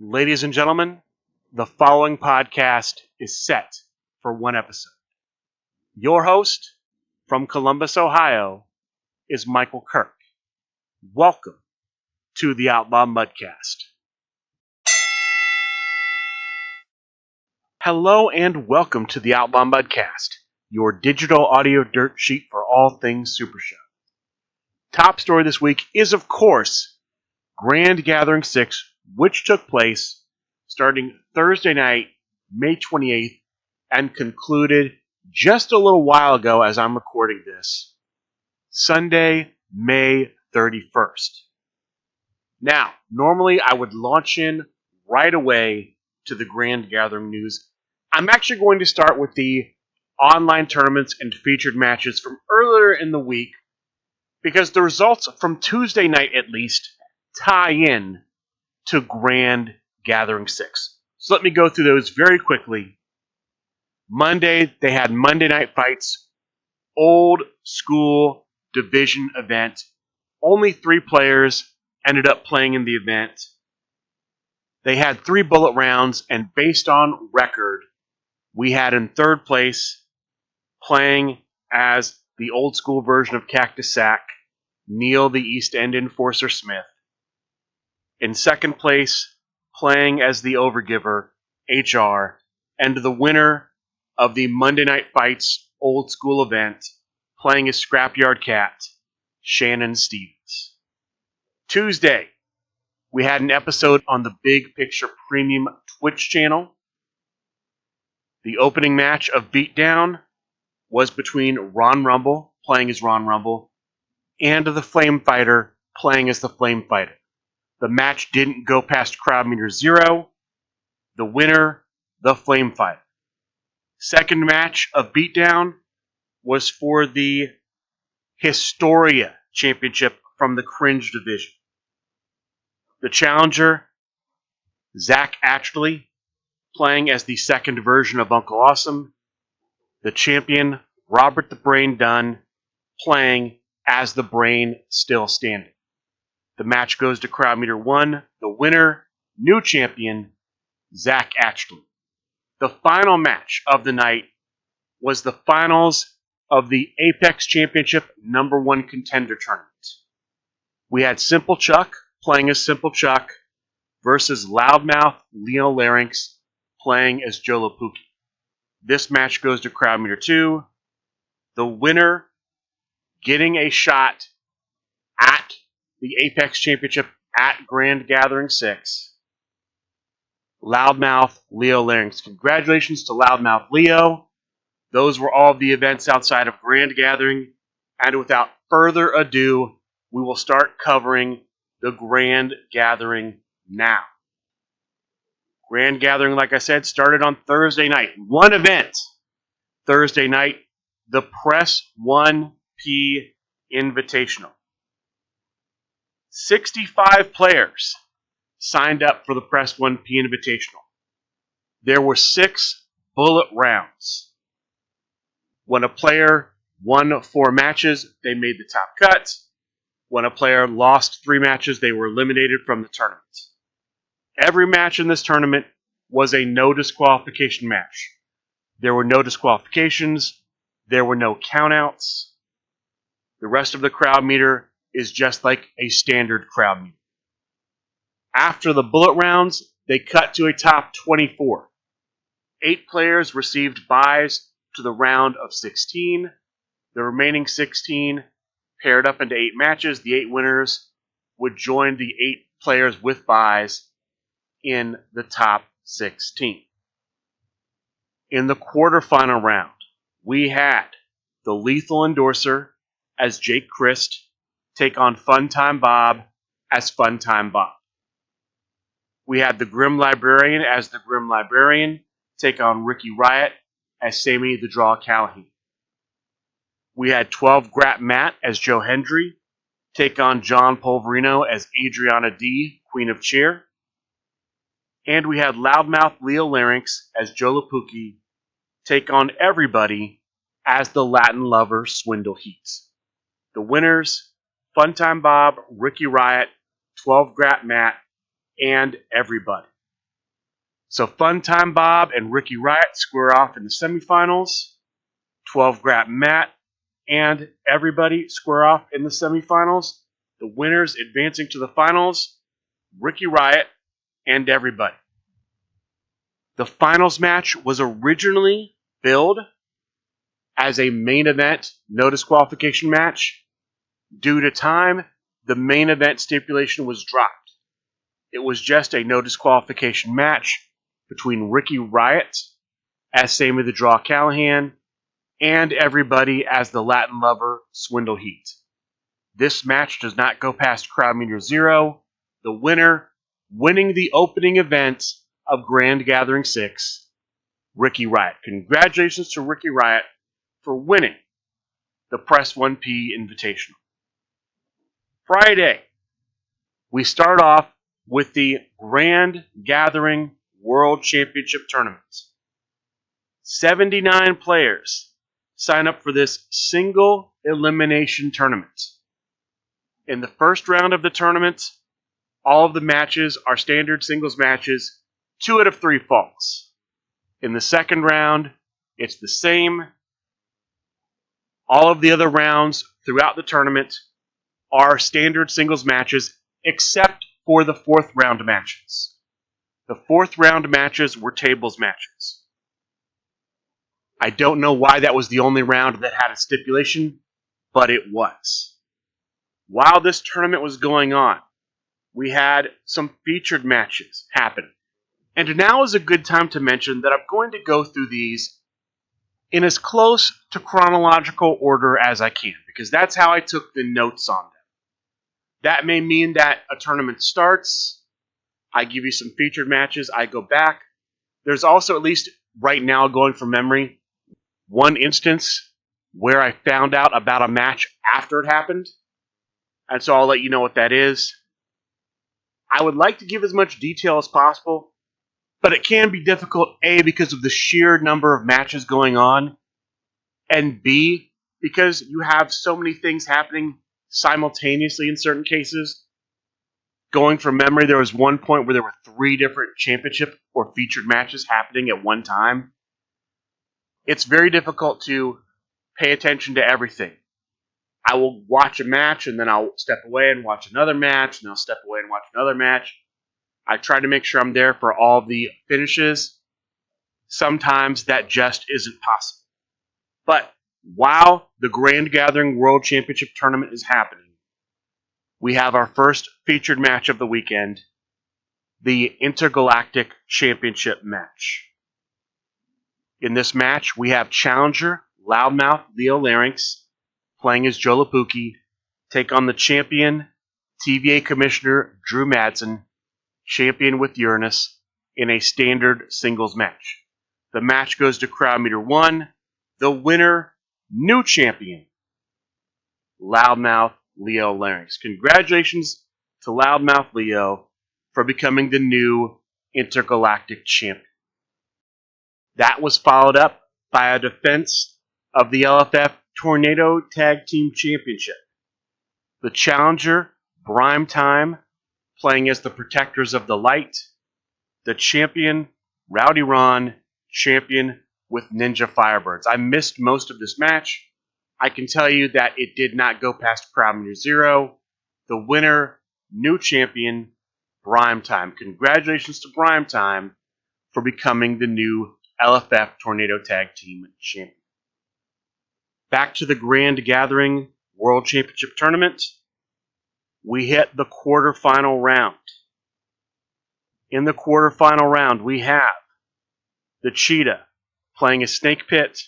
Ladies and gentlemen, the following podcast is set for one episode. Your host from Columbus, Ohio, is Michael Kirk. Welcome to the Outlaw Mudcast. Hello and welcome to the Outlaw Mudcast, your digital audio dirt sheet for all things Super Show. Top story this week is, of course, Grand Gathering 6, which took place starting Thursday night, May 28th, and concluded just a little while ago as I'm recording this, Sunday, May 31st. Now, normally I would launch in right away to the Grand Gathering news. I'm actually going to start with the online tournaments and featured matches from earlier in the week because the results from Tuesday night at least tie in to Grand Gathering 6. So let me go through those very quickly. Monday, they had Monday Night Fights, old school division event. Only 3 players ended up playing in the event. They had 3 bullet rounds, and based on record, we had in third place, playing as the old school version of Cactus Sack, Neil the East End Enforcer Smith. In second place, playing as the Overgiver, HR, and the winner of the Monday Night Fights old school event, playing as Scrapyard Cat, Shannon Stevens. Tuesday, we had an episode on the Big Picture Premium Twitch channel. The opening match of Beatdown was between Ron Rumble, playing as Ron Rumble, and the Flame Fighter, playing as the Flame Fighter. The match didn't go past crowd meter 0. The winner, the Flame Fighter. Second match of Beatdown was for the Historia Championship from the Cringe division. The challenger, Zach Ashley, playing as the second version of Uncle Awesome. The champion, Robert the Brain Dunn, playing as the Brain Still Standing. The match goes to crowd meter 1. The winner, new champion, Zach Ashley. The final match of the night was the finals of the Apex Championship #1 contender tournament. We had Simple Chuck playing as Simple Chuck versus Loudmouth Leo Larynx playing as Joe Lapuki. This match goes to crowd meter 2. The winner getting a shot at the Apex Championship at Grand Gathering 6. Loudmouth Leo Larynx. Congratulations to Loudmouth Leo. Those were all the events outside of Grand Gathering. And without further ado, we will start covering the Grand Gathering now. Grand Gathering, like I said, started on Thursday night. One event Thursday night, the Press 1P Invitational. 65 players signed up for the Press 1P Invitational. There were 6 bullet rounds. When a player won 4 matches, they made the top cut. When a player lost 3 matches, they were eliminated from the tournament. Every match in this tournament was a no disqualification match. There were no disqualifications. There were no countouts. The rest of the crowd meter is just like a standard crowd meter. After the bullet rounds, they cut to a top 24. 8 players received buys to the round of 16. The remaining 16 paired up into 8 matches. The 8 winners would join the 8 players with buys in the top 16. In the quarterfinal round, we had the Lethal Endorser as Jake Christ take on Funtime Bob as Funtime Bob. We had the Grim Librarian as the Grim Librarian take on Ricky Riot as Sammy the Draw Callahan. We had 12 Grat Matt as Joe Hendry take on John Polverino as Adriana D, Queen of Cheer. And we had Loudmouth Leo Larynx as Joe Lapuki take on everybody as the Latin Lover Swindle Heat. The winners, Funtime Bob, Ricky Riot, 12 Grat Matt, and everybody. So Fun Time Bob and Ricky Riot square off in the semifinals. 12 Grap Matt and everybody square off in the semifinals. The winners advancing to the finals, Ricky Riot and everybody. The finals match was originally billed as a main event no disqualification match. Due to time, the main event stipulation was dropped. It was just a no disqualification match between Ricky Riot as Sammy the Draw Callahan and everybody as the Latin Lover Swindle Heat. This match does not go past crowd meter 0. The winner winning the opening event of Grand Gathering 6, Ricky Riot. Congratulations to Ricky Riot for winning the Press 1P Invitational. Friday, we start off with the Grand Gathering World Championship Tournament. 79 players sign up for this single elimination tournament. In the first round of the tournament, all of the matches are standard singles matches, 2 out of 3 falls. In the second round, it's the same. All of the other rounds throughout the tournament are standard singles matches, except for the fourth round matches. The fourth round matches were tables matches. I don't know why that was the only round that had a stipulation, but it was. While this tournament was going on, we had some featured matches happen. And now is a good time to mention that I'm going to go through these in as close to chronological order as I can, because that's how I took the notes on them. That may mean that a tournament starts, I give you some featured matches, I go back. There's also, at least right now going from memory, one instance where I found out about a match after it happened. And so I'll let you know what that is. I would like to give as much detail as possible, but it can be difficult, A, because of the sheer number of matches going on, and B, because you have so many things happening simultaneously in certain cases. Going from memory, there was one point where there were 3 different championship or featured matches happening at one time. It's very difficult to pay attention to everything. I will watch a match, and then I'll step away and watch another match, and I'll step away and watch another match. I try to make sure I'm there for all the finishes. Sometimes that just isn't possible. But while the Grand Gathering World Championship Tournament is happening, we have our first featured match of the weekend, the Intergalactic Championship match. In this match, we have challenger Loudmouth Leo Larynx playing as Joe Lapuki take on the champion TVA Commissioner Drew Madsen, champion with Uranus, in a standard singles match. The match goes to crowd meter 1. The winner, new champion, Loudmouth Leo Larynx. Congratulations to Loudmouth Leo for becoming the new Intergalactic Champion. That was followed up by a defense of the LFF Tornado Tag Team Championship. The challenger, Brime Time, playing as the Protectors of the Light. The champion, Rowdy Ron, champion with Ninja Firebirds. I missed most of this match. I can tell you that it did not go past crowd meter 0. The winner, new champion, Brime Time. Congratulations to Brime Time for becoming the new LFF Tornado Tag Team Champion. Back to the Grand Gathering World Championship Tournament. We hit the quarterfinal round. In the quarterfinal round, we have the Cheetah playing as Snake Pit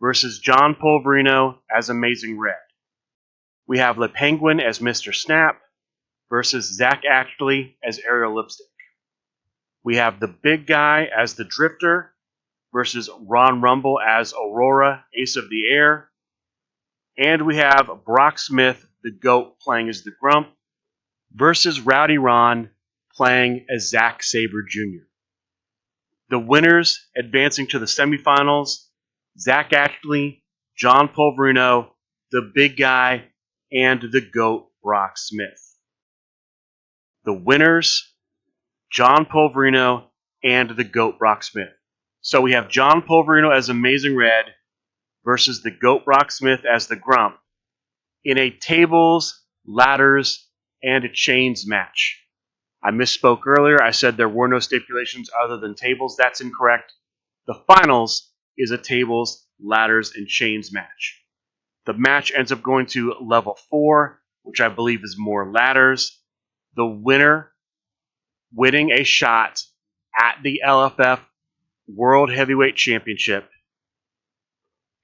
versus John Polverino as Amazing Red. We have Le Penguin as Mr. Snap versus Zach Ashley as Ariel Lipstick. We have the Big Guy as the Drifter versus Ron Rumble as Aurora, Ace of the Air. And we have Brock Smith, the Goat, playing as the Grump versus Rowdy Ron playing as Zack Sabre Jr. The winners advancing to the semifinals, Zach Ashley, John Polverino, the Big Guy, and the Goat, Brock Smith. The winners, John Polverino and the GOAT Brock Smith. So we have John Polverino as Amazing Red versus the GOAT Brock Smith as the Grump in a tables, ladders, and chains match. I misspoke earlier. I said there were no stipulations other than tables. That's incorrect. The finals is a tables, ladders, and chains match. The match ends up going to level 4, which I believe is more ladders. The winner winning a shot at the LFF World Heavyweight Championship,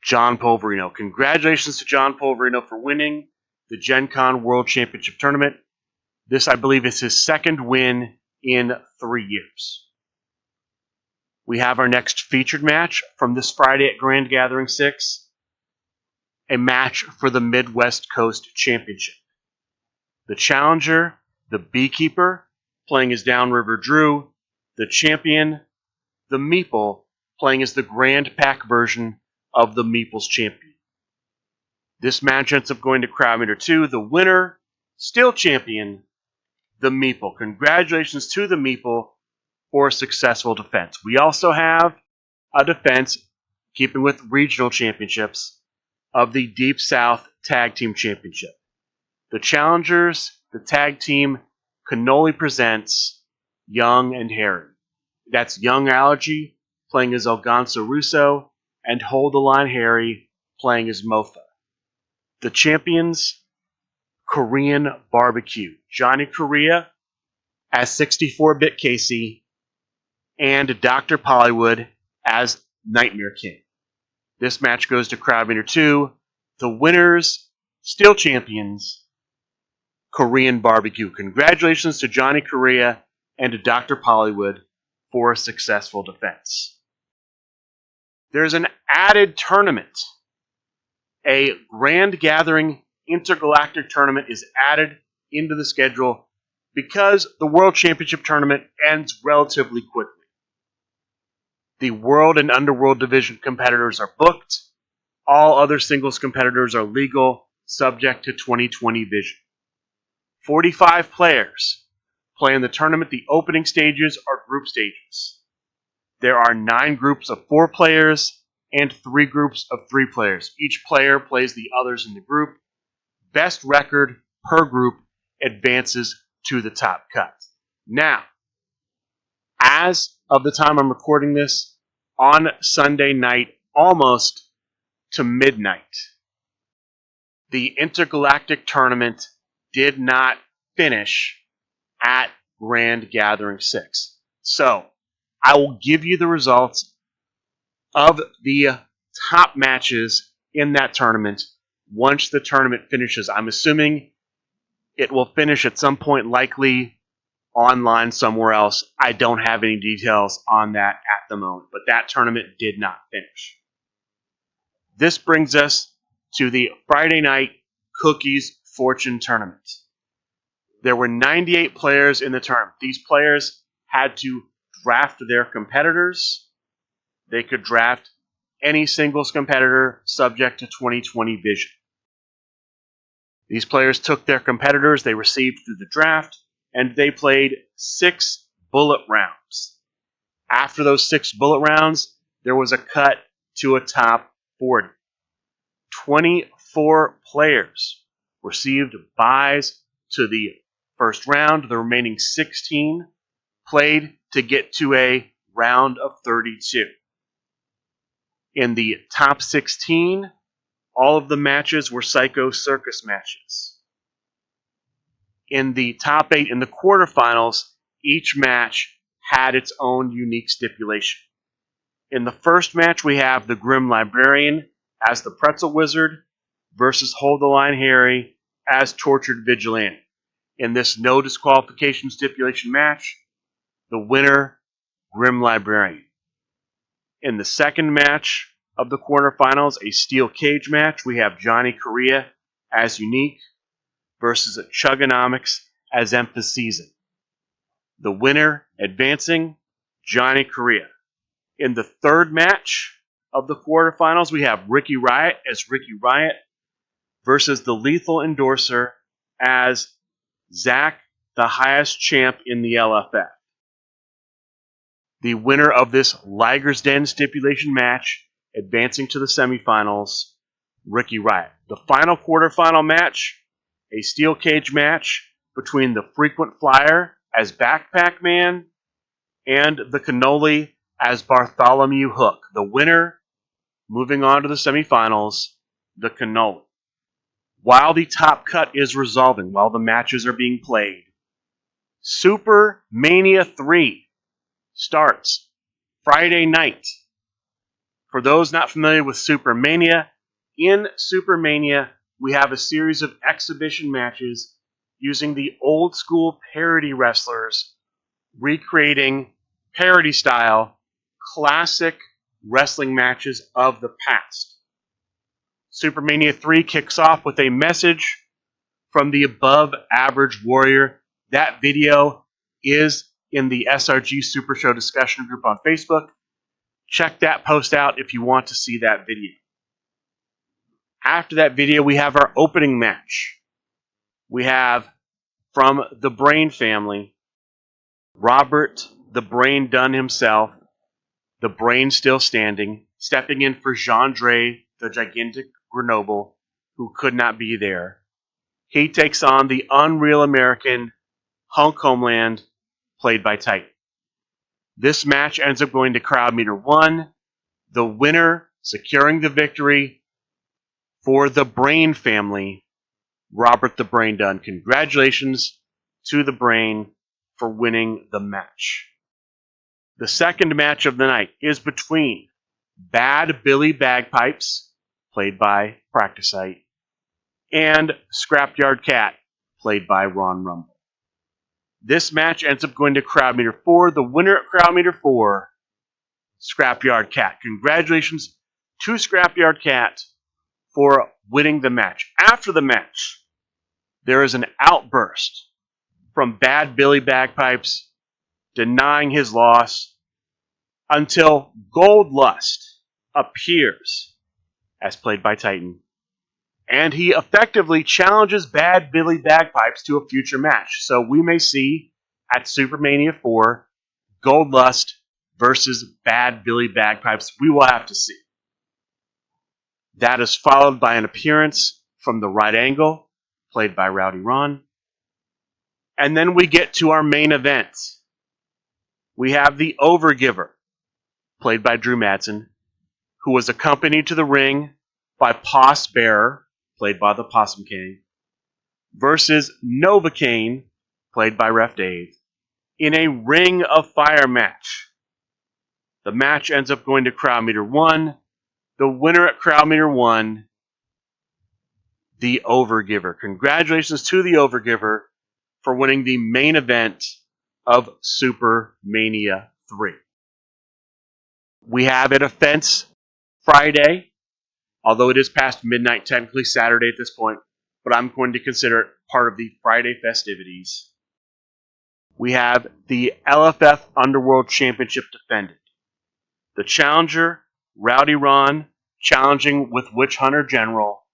John Polverino. Congratulations to John Polverino for winning the Gen Con World Championship Tournament. This, I believe, is his second win in 3 years. We have our next featured match from this Friday at Grand Gathering 6, a match for the Midwest Coast Championship. The challenger, the Beekeeper, playing as Downriver Drew. The champion, the Meeple, playing as the Grand Pack version of the Meeple's champion. This match ends up going to Crowd Meter 2. The winner, still champion, the Meeple. Congratulations to the Meeple for a successful defense. We also have a defense, keeping with regional championships, of the Deep South Tag Team Championship. The challengers, the tag team, Cannoli presents Young and Harry. That's Young Allergy, playing as Elganza Russo, and Hold the Line Harry, playing as Mofa. The champions, Korean Barbecue, Johnny Korea as 64-Bit Casey, and Dr. Pollywood as Nightmare King. This match goes to Crowd Meter 2. The winners, still champions, Korean Barbecue. Congratulations to Johnny Korea and to Dr. Pollywood for a successful defense. There's an added tournament. A Grand Gathering Intergalactic Tournament is added into the schedule because the World Championship Tournament ends relatively quickly. The World and Underworld Division competitors are booked. All other singles competitors are legal, subject to 2020 vision. 45 players play in the tournament. The opening stages are group stages. There are 9 groups of 4 players and 3 groups of 3 players. Each player plays the others in the group. Best record per group advances to the top cut. Now, as of the time I'm recording this, on Sunday night, almost to midnight, the Intergalactic Tournament did not finish at Grand Gathering 6. So, I will give you the results of the top matches in that tournament once the tournament finishes. I'm assuming it will finish at some point, likely online somewhere else. I don't have any details on that at the moment, but that tournament did not finish. This brings us to the Friday night Cookies Fortune Tournament. There were 98 players in the tournament. These players had to draft their competitors. They could draft any singles competitor subject to 2020 vision. These players took their competitors they received through the draft, and they played 6 bullet rounds. After those 6 bullet rounds, there was a cut to a top 40. 24 players received byes to the first round. The remaining 16 played to get to a round of 32. In the top 16, all of the matches were Psycho Circus matches. In the top 8 in the quarterfinals, each match had its own unique stipulation. In the first match, we have the Grim Librarian as the Pretzel Wizard versus Hold the Line Harry as Tortured Vigilante. In this no disqualification stipulation match, the winner, Grim Librarian. In the second match of the quarterfinals, a steel cage match, we have Johnny Korea as Unique versus Chugonomics as Emphaseason. The winner advancing, Johnny Korea. In the third match of the quarterfinals, we have Ricky Riot as Ricky Riot versus the Lethal Endorser as Zach, the highest champ in the LFF. The winner of this Liger's Den stipulation match, advancing to the semifinals, Ricky Riot. The final quarterfinal match, a steel cage match between the Frequent Flyer as Backpack Man and the Cannoli as Bartholomew Hook. The winner, moving on to the semifinals, the Cannoli. While the top cut is resolving, while the matches are being played, Super Mania 3 starts Friday night. For those not familiar with Super Mania, in Super Mania, we have a series of exhibition matches using the old school parody wrestlers, recreating parody style classic wrestling matches of the past. Super Mania 3 kicks off with a message from the Above Average Warrior. That video is in the SRG Super Show discussion group on Facebook. Check that post out if you want to see that video. After that video, we have our opening match. We have, from the Brain family, Robert the Brain Dunn himself, the Brain still standing, stepping in for Jandre, the gigantic Grenoble, who could not be there. He takes on the Unreal American Hunk Homeland, played by Titan. This match ends up going to crowd meter 1, the winner securing the victory for the Brain family, Robert the Brain Dunn. Congratulations to the Brain for winning the match. The second match of the night is between Bad Billy Bagpipes, played by Practicite, and Scrapyard Cat, played by Ron Rumble. This match ends up going to crowd meter 4. The winner at crowd meter 4, Scrapyard Cat. Congratulations to Scrapyard Cat for winning the match. After the match, there is an outburst from Bad Billy Bagpipes denying his loss until Goldlust appears, as played by Titan, and he effectively challenges Bad Billy Bagpipes to a future match. So we may see at Supermania 4 Goldlust versus Bad Billy Bagpipes. We will have to see. That is followed by an appearance from the Right Angle, played by Rowdy Ron. And then we get to our main event. We have the Overgiver, played by Drew Madsen, who was accompanied to the ring by Poss Bearer, played by the Possum King, versus Novocaine, played by Ref Dave, in a Ring of Fire match. The match ends up going to crowd meter 1. The winner at crowd meter 1, the Overgiver. Congratulations to the Overgiver for winning the main event of Super Mania 3. We have an Offense Friday, although it is past midnight, technically Saturday at this point, but I'm going to consider it part of the Friday festivities. We have the LFF Underworld Championship defended. The challenger, Rowdy Ron, challenging with Witch Hunter General.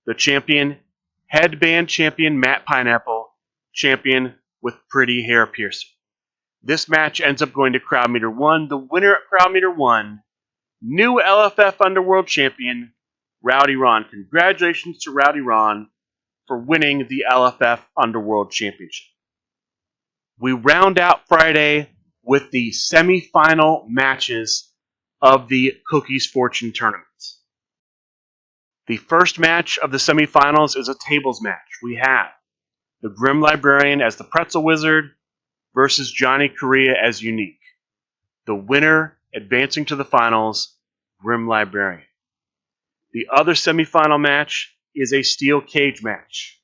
The champion, Headband Champion Matt Pineapple, champion with Pretty Hair Piercer. This match ends up going to crowd meter 1. The winner at crowd meter 1, new LFF Underworld Champion, Rowdy Ron. Congratulations to Rowdy Ron for winning the LFF Underworld Championship. We round out Friday with the semi-final matches of the Cookies Fortune tournament. The first match of the semifinals is a tables match. We have the Grim Librarian as the Pretzel Wizard versus Johnny Correa as Unique. The winner advancing to the finals, Grim Librarian. The other semifinal match is a steel cage match.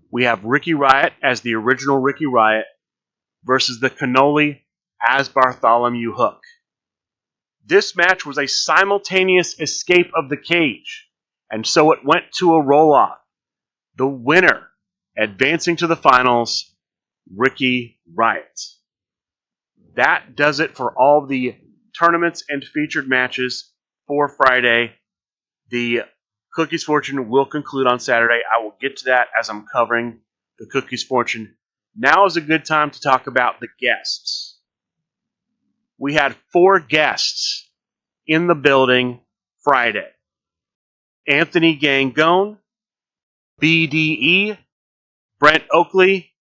We have Ricky Riot as the original Ricky Riot versus the Cannoli as Bartholomew Hook. This match was a simultaneous escape of the cage, and so it went to a roll-off. The winner advancing to the finals, Ricky Riot. That does it for all the tournaments and featured matches for Friday. The Cookies Fortune will conclude on Saturday. I will get to that as I'm covering the Cookies Fortune. Now is a good time to talk about the guests. we had 4 guests in the building Friday. Anthony Gangone, BDE, Brent Oakley,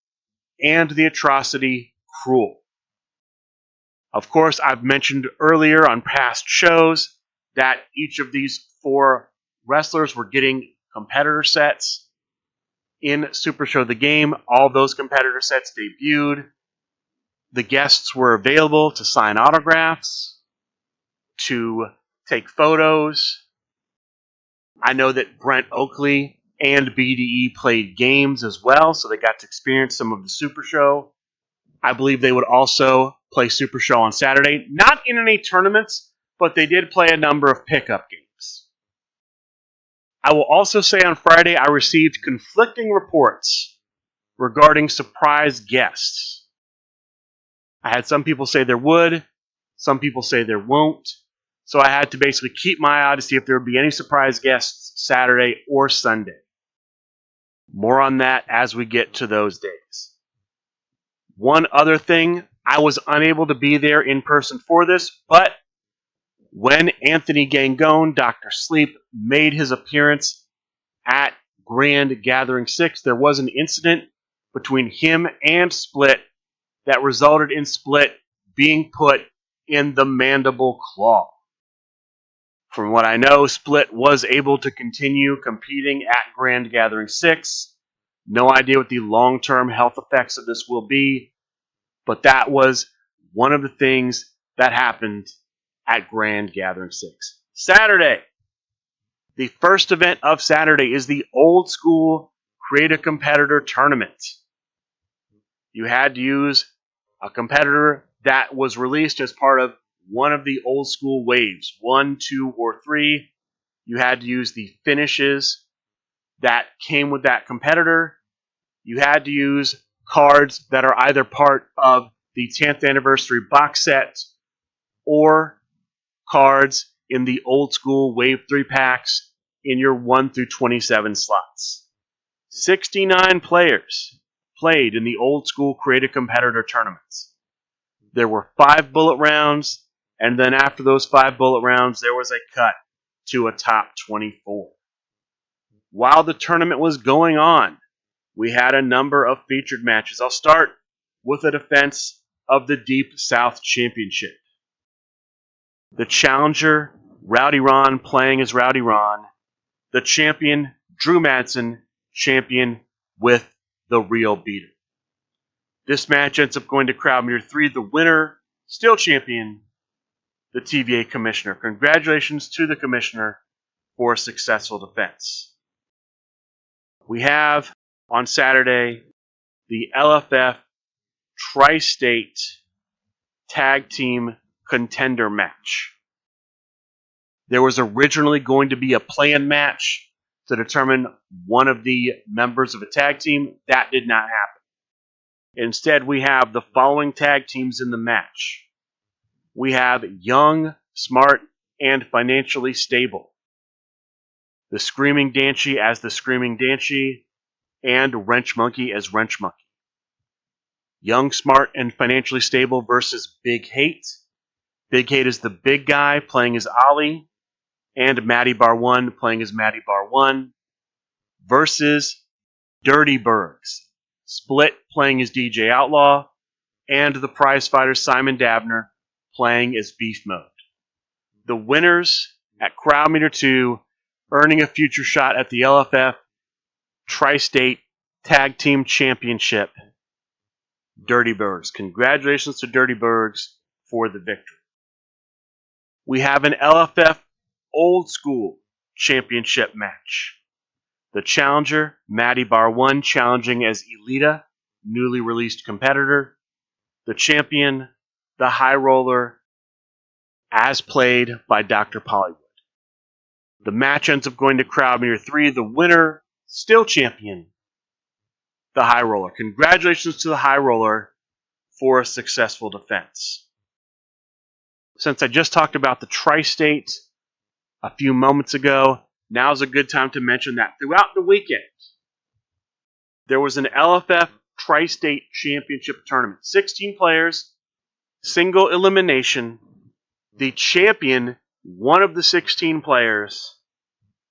and the Atrocity Cruel. Of course, I've mentioned earlier on past shows that each of these 4 wrestlers were getting competitor sets in Super Show the Game. All those competitor sets debuted. The guests were available to sign autographs, to take photos. I know that Brent Oakley and BDE played games as well, so they got to experience some of the Super Show. I believe they would also play Super Show on Saturday. Not in any tournaments, but they did play a number of pickup games. I will also say on Friday I received conflicting reports regarding surprise guests. I had some people say there would, some people say there won't, so I had to basically keep my eye to see if there would be any surprise guests Saturday or Sunday. More on that as we get to those days. One other thing, I was unable to be there in person for this, but when Anthony Gangone, Dr. Sleep, made his appearance at Grand Gathering 6, there was an incident between him and Split that resulted in Split being put in the mandible claw. From what I know, Split was able to continue competing at Grand Gathering 6. No idea what the long-term health effects of this will be, but that was one of the things that happened at Grand Gathering 6. Saturday. The first event of Saturday is the Old School Create a Competitor Tournament. You had to use a competitor that was released as part of one of the old school waves, 1, 2, or 3. You had to use the finishes that came with that competitor. You had to use cards that are either part of the 10th anniversary box set or cards in the old school Wave 3 packs in your 1 through 27 slots. 69 players played in the old school Create a Competitor tournaments. There were 5 bullet rounds, and then after those 5 bullet rounds, there was a cut to a top 24. While the tournament was going on, we had a number of featured matches. I'll start with a defense of the Deep South Championship. The challenger, Rowdy Ron, playing as Rowdy Ron. The champion, Drew Madsen, champion with the Real Beater. This match ends up going to crowd meter 3. The winner, still champion, the TVA Commissioner. Congratulations to the Commissioner for a successful defense. We have, on Saturday, the LFF Tri-State Tag Team Contender match. There was originally going to be a play-in match to determine one of the members of a tag team. That did not happen. Instead, we have the following tag teams in the match. We have Young, Smart, and Financially Stable. The Screaming Dancy as the Screaming Dancy, and Wrench Monkey as Wrench Monkey. Young, Smart, and Financially Stable versus Big Hate. Big Hate is the big guy playing as Ollie, and Matty Bar 1 playing as Matty Bar 1 versus Dirty Bergs. Split playing as DJ Outlaw, and the prize fighter Simon Dabner playing as Beef Mode. The winners at crowd meter 2 earning a future shot at the LFF Tri-State Tag Team Championship. Dirty Bergs. Congratulations to Dirty Bergs for the victory. We have an LFF Old School Championship match. The challenger, Matty Bar 1, challenging as Elita, newly released competitor. The champion, the High Roller, as played by Dr. Pollywood. The match ends up going to crowd meter 3. The winner, still champion, the High Roller. Congratulations to the High Roller for a successful defense. Since I just talked about the Tri-State a few moments ago, now's a good time to mention that throughout the weekend, there was an LFF Tri-State Championship tournament. 16 players, single elimination. The champion, one of the 16 players,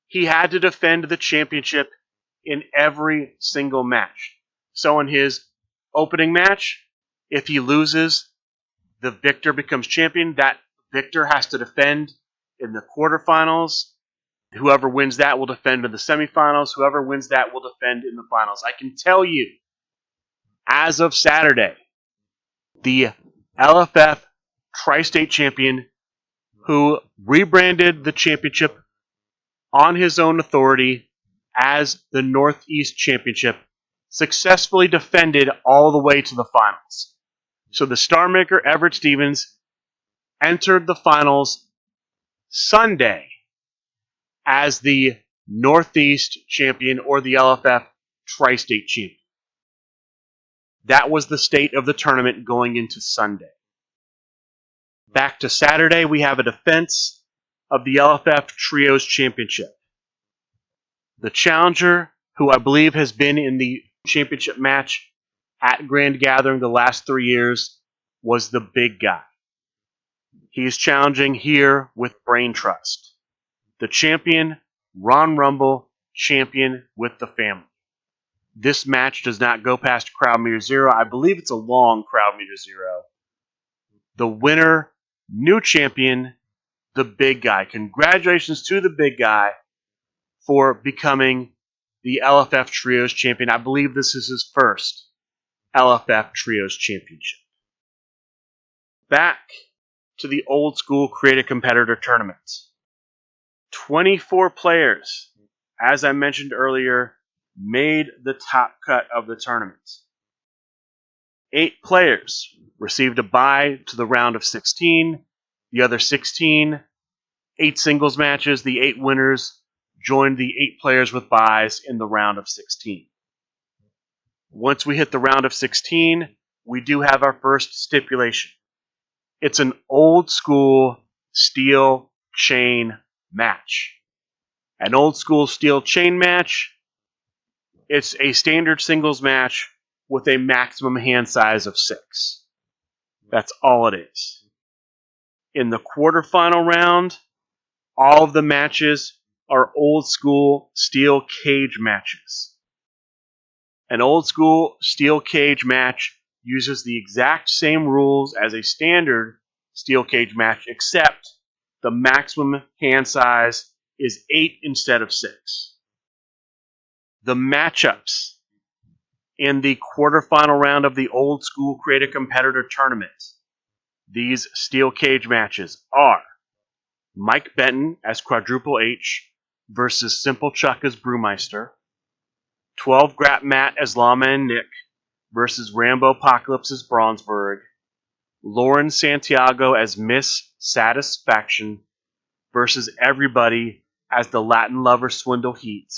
he had to defend the championship in every single match. So in his opening match, if he loses, the victor becomes champion. That victor has to defend in the quarterfinals. Whoever wins that will defend in the semifinals. Whoever wins that will defend in the finals. I can tell you, as of Saturday, the LFF Tri-State Champion, who rebranded the championship on his own authority as the Northeast Championship, successfully defended all the way to the finals. So the Star Maker Everett Stevens entered the finals Sunday as the Northeast Champion, or the LFF Tri-State Champion. That was the state of the tournament going into Sunday. Back to Saturday, we have a defense of the LFF Trios Championship. The challenger, who I believe has been in the championship match at Grand Gathering the last 3 years, was the big guy. He is challenging here with Brain Trust. The champion, Ron Rumble, champion with the family. This match does not go past crowd meter 0. I believe it's a long crowd meter 0. The winner, new champion, the big guy. Congratulations to the big guy for becoming the LFF Trios champion. I believe this is his first LFF Trios championship. Back to the old school Create a Competitor tournament. 24 players, as I mentioned earlier, made the top cut of the tournament. 8 players received a bye to the round of 16. The other 16, 8 singles matches. The 8 winners joined the 8 players with byes in the round of 16. Once we hit the round of 16, we do have our first stipulation. It's an old school steel chain match. An old school steel chain match, it's a standard singles match with a maximum hand size of 6. That's all it is. In the quarterfinal round, all of the matches are old school steel cage matches. An old school steel cage match uses the exact same rules as a standard steel cage match, except the maximum hand size is 8 instead of 6. The matchups in the quarterfinal round of the old school Create a Competitor tournament, these steel cage matches are Mike Benton as Quadruple H versus Simple Chuck as Brewmeister, 12 Grap Matt as Lawman Nick versus Rambo Apocalypse as Bronsberg, Lauren Santiago as Miss Satisfaction versus Everybody as the Latin Lover Swindle Heat,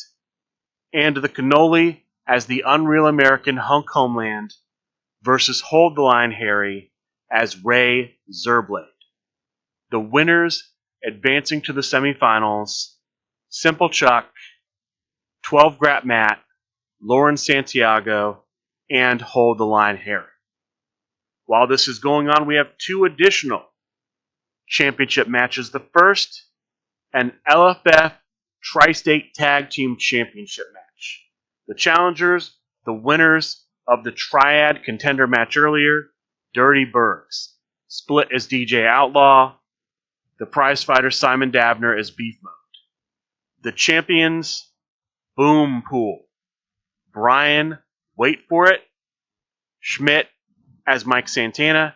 and the Cannoli as the Unreal American Hunk Homeland versus Hold the Line Harry as Ray Zerblade. The winners advancing to the semifinals, Simple Chuck, 12 Grap Matt, Lauren Santiago, and Hold the Line Harry. While this is going on, we have 2 additional championship matches. The first, an LFF Tri-State Tag Team Championship match. The challengers, the winners of the Triad Contender match earlier, Dirty Bergs, split as DJ Outlaw, the prize fighter Simon Davner as Beef Mode. The champions, Boom Pool, Brian, wait for it, Schmidt as Mike Santana,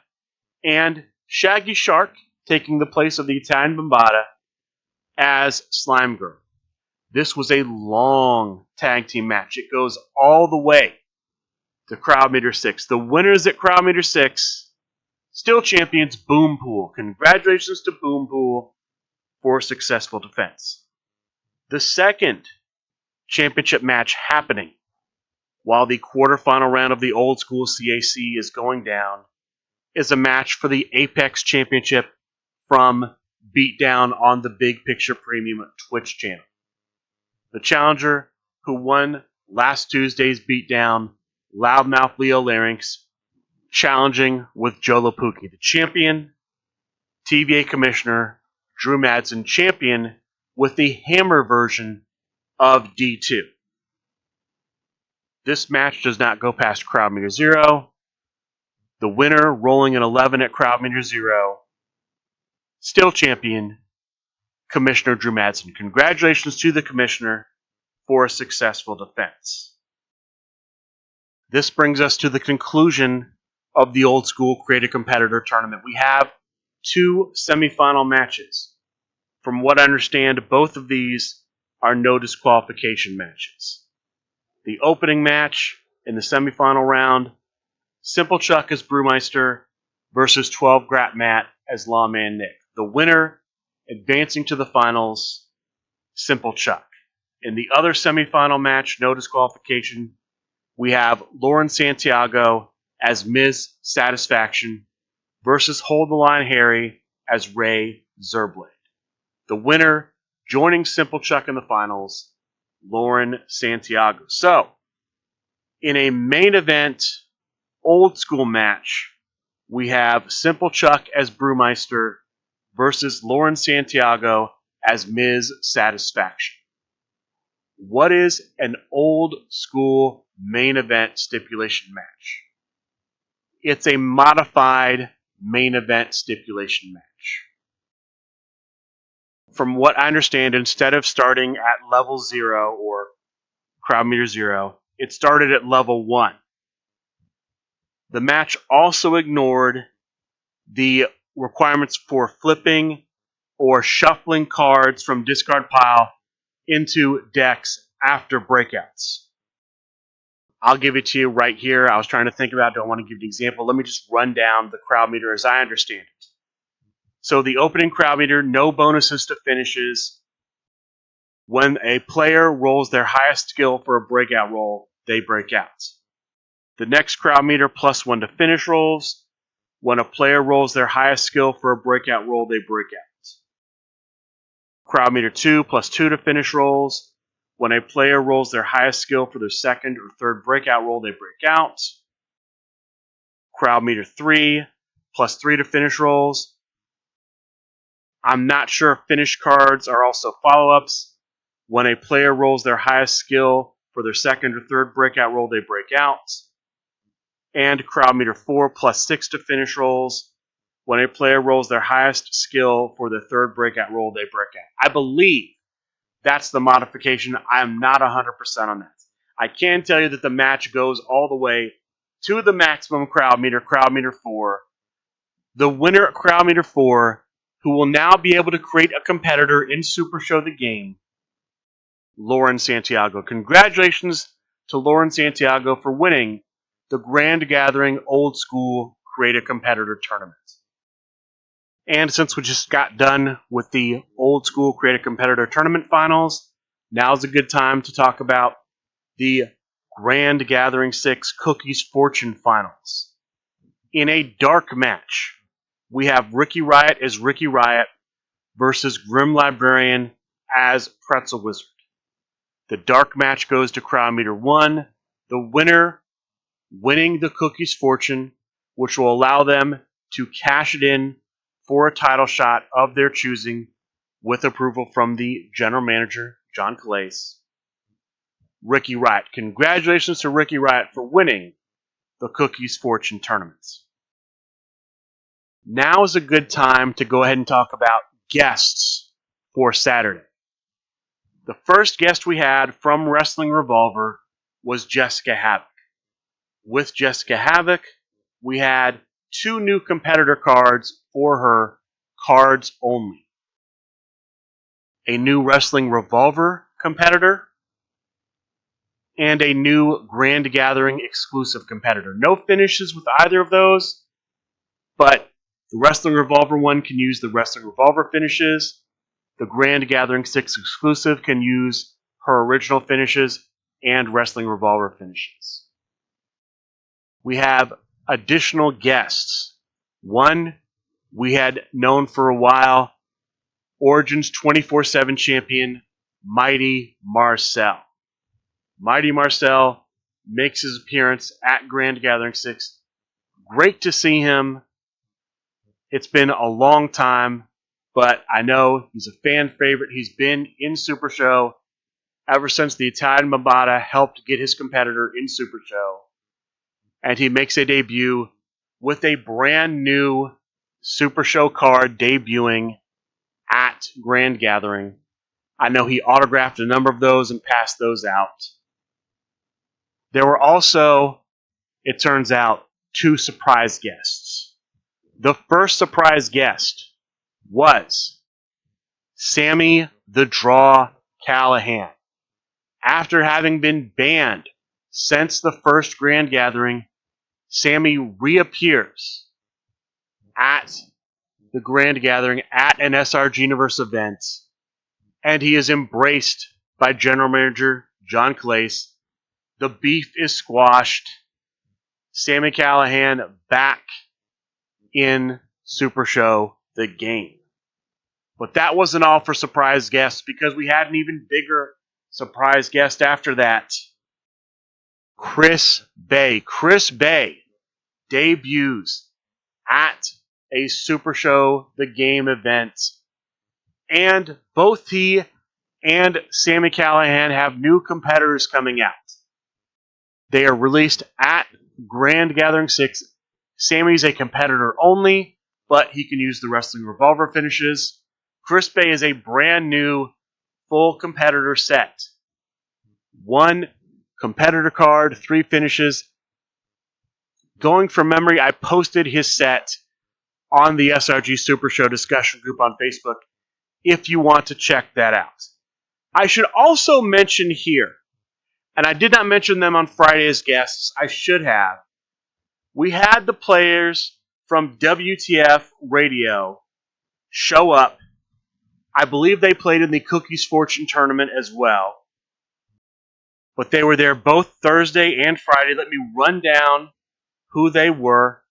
and Shaggy Shark, taking the place of the Italian Bombada, as Slime Girl. This was a long tag team match. It goes all the way to Crowd Meter 6. The winners at Crowd Meter 6, still champions Boom Pool. Congratulations to Boom Pool for successful defense. The second championship match happening while the quarterfinal round of the old school CAC is going down is a match for the Apex Championship from Beatdown on the Big Picture Premium Twitch channel. The challenger who won last Tuesday's Beatdown, Loudmouth Leo Larynx, challenging with Joe Lapuki, the champion, TVA Commissioner Drew Madsen, champion with the hammer version of D2. This match does not go past Crowd Meter 0. The winner, rolling an 11 at Crowd Meter 0, still champion, Commissioner Drew Madsen. Congratulations to the Commissioner for a successful defense. This brings us to the conclusion of the Old School Create a Competitor tournament. We have 2 semifinal matches. From what I understand, both of these are no disqualification matches. The opening match in the semifinal round, Simple Chuck as Brewmeister versus 12 Grat Matt as Lawman Nick. The winner advancing to the finals, Simple Chuck. In the other semifinal match, no disqualification, we have Lauren Santiago as Ms. Satisfaction versus Hold the Line Harry as Ray Zerblade. The winner joining Simple Chuck in the finals, Lauren Santiago. So, in a main event Old School match, we have Simple Chuck as Brewmeister versus Lauren Santiago as Ms. Satisfaction. What is an Old School main event stipulation match? It's a modified main event stipulation match. From what I understand, instead of starting at level 0 or Crowd Meter 0, it started at level 1. The match also ignored the requirements for flipping or shuffling cards from discard pile into decks after breakouts. I'll give it to you right here. I was trying to think about it. Don't want to give you an example. Let me just run down the crowd meter as I understand it. So the opening crowd meter, no bonuses to finishes. When a player rolls their highest skill for a breakout roll, they break out. The next crowd meter, +1 to finish rolls. When a player rolls their highest skill for a breakout roll, they break out. Crowd meter 2, +2 to finish rolls. When a player rolls their highest skill for their second or third breakout roll, they break out. Crowd meter 3, +3 to finish rolls. I'm not sure if finish cards are also follow-ups. When a player rolls their highest skill for their second or third breakout roll, they break out. And crowd meter 4, +6 to finish rolls. When a player rolls their highest skill for their third breakout roll, they break out. I believe that's the modification. I am not 100% on that. I can tell you that the match goes all the way to the maximum crowd meter 4. The winner at crowd meter 4, who will now be able to create a competitor in Super Show the Game, Lauren Santiago. Congratulations to Lauren Santiago for winning the Grand Gathering Old School Create a Competitor Tournament. And since we just got done with the Old School Create a Competitor Tournament Finals, now's a good time to talk about the Grand Gathering 6 Cookies Fortune Finals. In a dark match, we have Ricky Riot as Ricky Riot versus Grim Librarian as Pretzel Wizard. The dark match goes to crowd meter 1. The winner winning the Cookies Fortune, which will allow them to cash it in for a title shot of their choosing with approval from the general manager, John Calais. Ricky Riot. Congratulations to Ricky Riot for winning the Cookies Fortune tournaments. Now is a good time to go ahead and talk about guests for Saturday. The first guest we had from Wrestling Revolver was Jessica Havoc. With Jessica Havoc, we had 2 new competitor cards for her, cards only. A new Wrestling Revolver competitor and a new Grand Gathering exclusive competitor. No finishes with either of those, but the Wrestling Revolver one can use the Wrestling Revolver finishes. The Grand Gathering 6 exclusive can use her original finishes and Wrestling Revolver finishes. We have additional guests. One we had known for a while, Origins 24/7 champion, Mighty Marcel. Mighty Marcel makes his appearance at Grand Gathering 6 Great to see him. It's been a long time, but I know he's a fan favorite. He's been in Super Show ever since the Italian Mambata helped get his competitor in Super Show. And he makes a debut with a brand new Super Show card debuting at Grand Gathering. I know he autographed a number of those and passed those out. There were also, it turns out, 2 surprise guests. The first surprise guest was Sammy the Draw Callahan. After having been banned since the first Grand Gathering, Sammy reappears at the Grand Gathering at an SRG Universe event, and he is embraced by General Manager John Clace. The beef is squashed. Sammy Callahan back in Super Show, the game. But that wasn't all for surprise guests, because we had an even bigger surprise guest after that. Chris Bay. Chris Bay debuts at a Super Show, the game event. And both he and Sammy Callahan have new competitors coming out. They are released at Grand Gathering 6. Sammy's a competitor only, but he can use the Wrestling Revolver finishes. Chris Bay is a brand new full competitor set. 1 competitor card, 3 finishes. Going from memory, I posted his set on the SRG Super Show discussion group on Facebook if you want to check that out. I should also mention here, and I did not mention them on Friday's guests, I should have. We had the players from WTF Radio show up. I believe they played in the Cookies Fortune tournament as well. But they were there both Thursday and Friday. Let me run down who they were.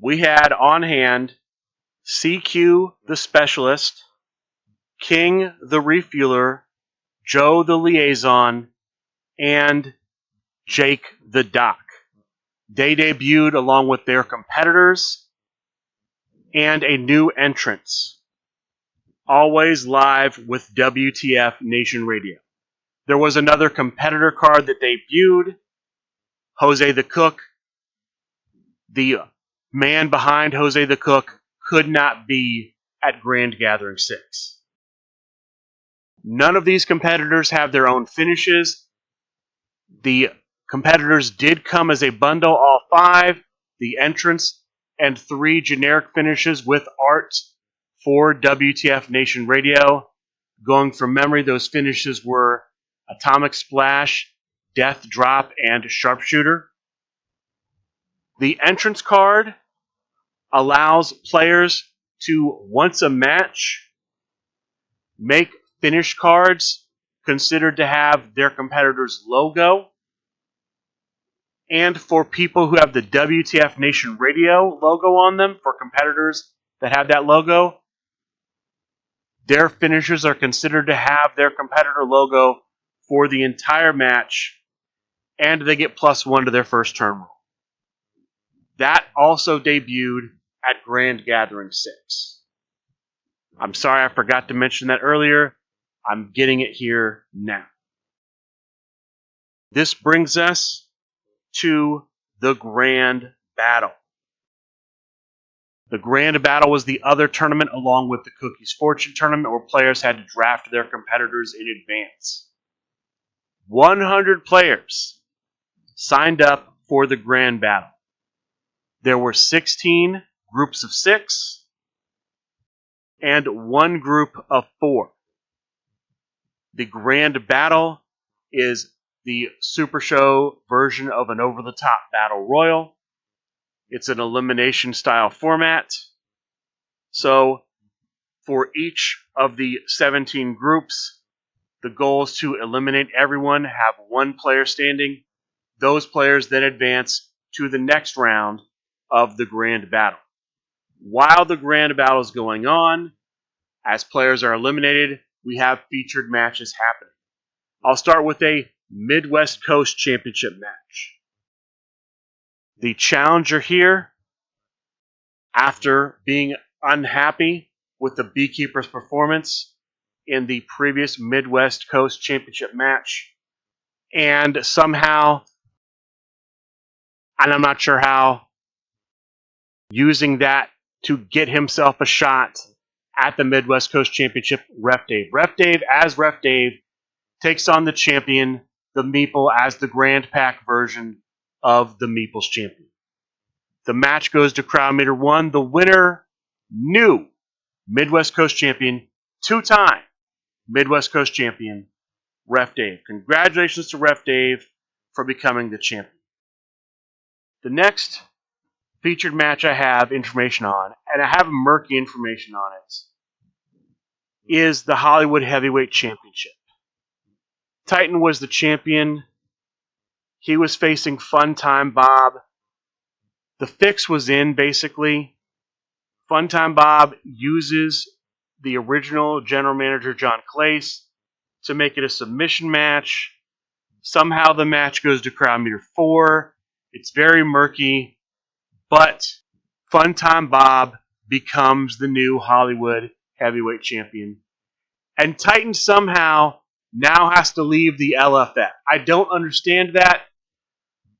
We had on hand CQ the Specialist, King the Refueler, Joe the Liaison, and Jake the Doc. They debuted along with their competitors and a new entrance. Always live with WTF Nation Radio. There was another competitor card that debuted. Jose the Cook. The man behind Jose the Cook could not be at Grand Gathering 6. None of these competitors have their own finishes. The competitors did come as a bundle, all 5, the entrance, and 3 generic finishes with art for WTF Nation Radio. Going from memory, those finishes were Atomic Splash, Death Drop, and Sharpshooter. The entrance card allows players to, once a match, make finish cards considered to have their competitor's logo. And for people who have the WTF Nation Radio logo on them, for competitors that have that logo, their finishers are considered to have their competitor logo for the entire match, and they get +1 to their first turn roll. That also debuted at Grand Gathering 6. I'm sorry I forgot to mention that earlier. I'm getting it here now. This brings us to the Grand Battle. The Grand Battle was the other tournament along with the Cookies Fortune tournament where players had to draft their competitors in advance. 100 players signed up for the Grand Battle. There were 16 groups of 6 and 1 group of 4. The Grand Battle is the Super Show version of an over-the-top Battle Royal. It's an elimination style format. So, for each of the 17 groups, the goal is to eliminate everyone, have 1 player standing. Those players then advance to the next round of the Grand Battle. While the Grand Battle is going on, as players are eliminated, we have featured matches happening. I'll start with a Midwest Coast Championship match. The challenger here after being unhappy with the Beekeepers' performance in the previous Midwest Coast Championship match. And somehow, and I'm not sure how, using that to get himself a shot at the Midwest Coast Championship, Ref Dave. Ref Dave, takes on the champion, the Meeple, as the Grand Pack version of the Meeple's champion. The match goes to crowd meter 1. The winner, new Midwest Coast champion, 2-time Midwest Coast champion, Ref Dave. Congratulations to Ref Dave for becoming the champion. The next featured match I have information on, and I have murky information on it, is the Hollywood Heavyweight Championship. Titan was the champion. He was facing Fun Time Bob. The fix was in, basically. Fun Time Bob uses the original general manager, John Clace, to make it a submission match. Somehow the match goes to crowd meter 4. It's very murky, but Fun Time Bob becomes the new Hollywood Heavyweight Champion. And Titan somehow now has to leave the LFF. I don't understand that.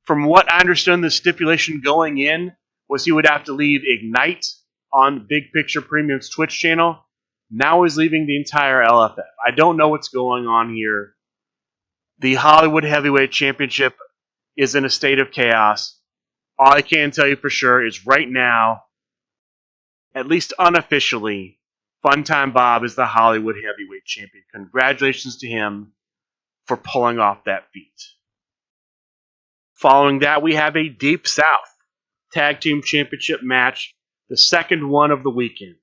From what I understood, the stipulation going in was he would have to leave Ignite on Big Picture Premium's Twitch channel. Now he's leaving the entire LFF. I don't know what's going on here. The Hollywood Heavyweight Championship is in a state of chaos. All I can tell you for sure is right now, at least unofficially, Fun Time Bob is the Hollywood Heavyweight Champion. Congratulations to him for pulling off that feat. Following that, we have a Deep South Tag Team Championship match, the second one of the weekend.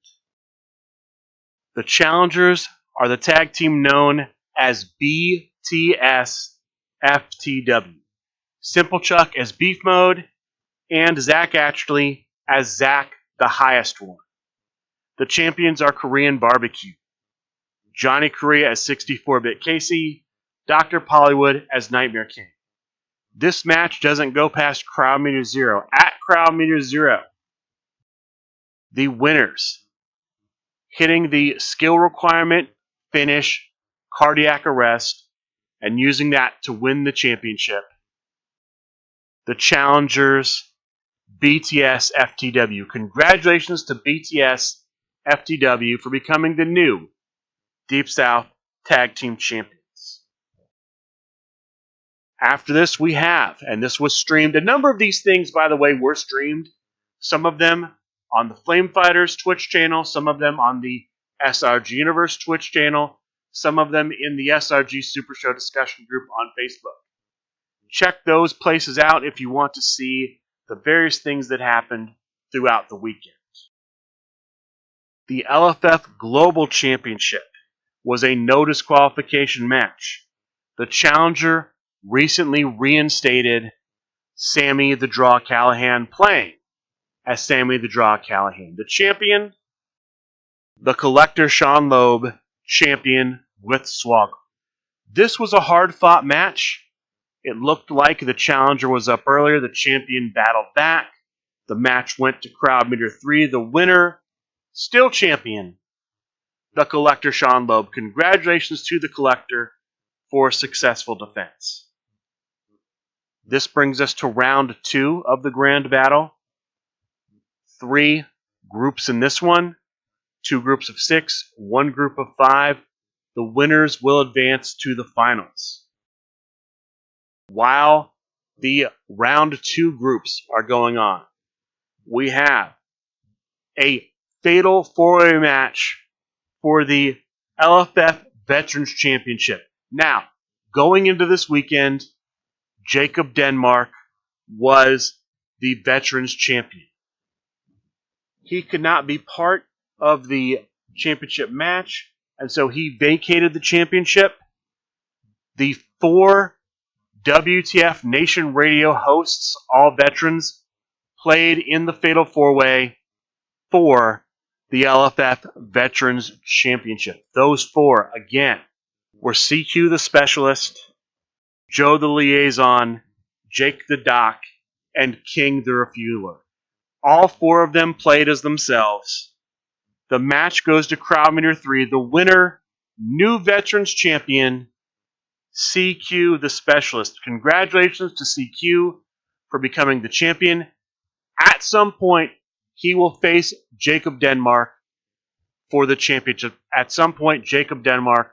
The challengers are the tag team known as BTS FTW. Simple Chuck as Beef Mode, and Zach Ashley as Zach the Highest One. The champions are Korean Barbecue, Johnny Korea as 64-Bit Casey, Dr. Pollywood as Nightmare King. This match doesn't go past crowd meter 0. At crowd meter 0, the winners, hitting the skill requirement, finish, cardiac arrest, and using that to win the championship. The challengers, BTS FTW. Congratulations to BTS FTW for becoming the new Deep South Tag Team Champions. After this, we have, and this was streamed, a number of these things, by the way, were streamed. Some of them on the Flame Fighters Twitch channel, some of them on the SRG Universe Twitch channel, some of them in the SRG Super Show discussion group on Facebook. Check those places out if you want to see the various things that happened throughout the weekend. The LFF Global Championship was a no disqualification match. The challenger recently reinstated Sammy the Draw Callahan, playing as Sammy the Draw Callahan. The champion, the Collector Sean Loeb, champion with Swoggle. This was a hard-fought match. It looked like the challenger was up earlier. The champion battled back. The match went to crowd meter 3. The winner, still champion, the Collector Sean Loeb. Congratulations to the Collector for a successful defense. This brings us to round 2 of the Grand Battle. 3 groups in this one. 2 groups of 6, 1 group of 5. The winners will advance to the finals. While the round 2 groups are going on, we have a fatal 4-way match for the LFF Veterans Championship. Now, going into this weekend, Jacob Denmark was the Veterans Champion. He could not be part of the championship match, and so he vacated the championship. The 4 WTF Nation Radio hosts, all veterans, played in the Fatal 4-Way for the LFF Veterans Championship. Those 4, again, were CQ the Specialist, Joe the Liaison, Jake the Doc, and King the Refueler. All four of them played as themselves. The match goes to crowd meter 3. The winner, new veterans champion, CQ the Specialist. Congratulations to CQ for becoming the champion. At some point, he will face Jacob Denmark for the championship. At some point, Jacob Denmark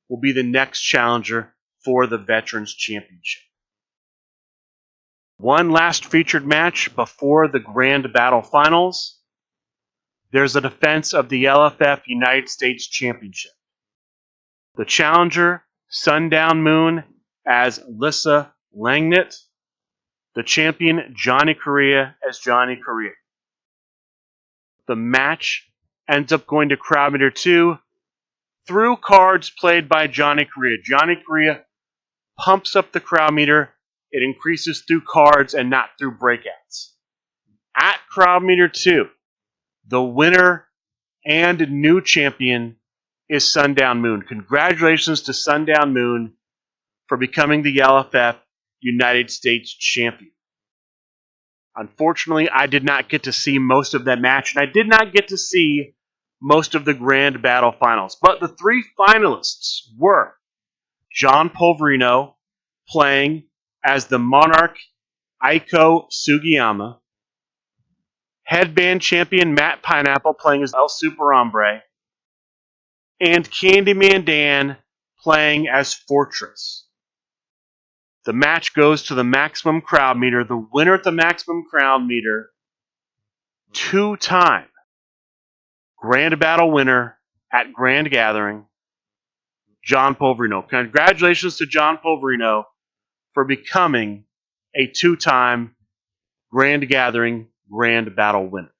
will be the next challenger for the Veterans Championship. One last featured match before the Grand Battle Finals. There's a defense of the LFF United States Championship. The challenger, Sundown Moon, as Lissa Langnit. The champion, Johnny Correa, as Johnny Correa. The match ends up going to crowd meter 2 through cards played by Johnny Correa. Johnny Correa pumps up the crowd meter. It increases through cards and not through breakouts. At crowd meter 2, the winner and new champion is Sundown Moon. Congratulations to Sundown Moon for becoming the LFF United States champion. Unfortunately, I did not get to see most of that match, and I did not get to see most of the Grand Battle Finals. But the three finalists were John Polverino playing as the Monarch Aiko Sugiyama, Headband champion Matt Pineapple playing as El Super Hombre, and Candyman Dan playing as Fortress. The match goes to the maximum crowd meter. The winner at the maximum crowd meter, two-time Grand Battle winner at Grand Gathering, John Polverino. Congratulations to John Polverino for becoming a two-time Grand Gathering Grand Battle winner.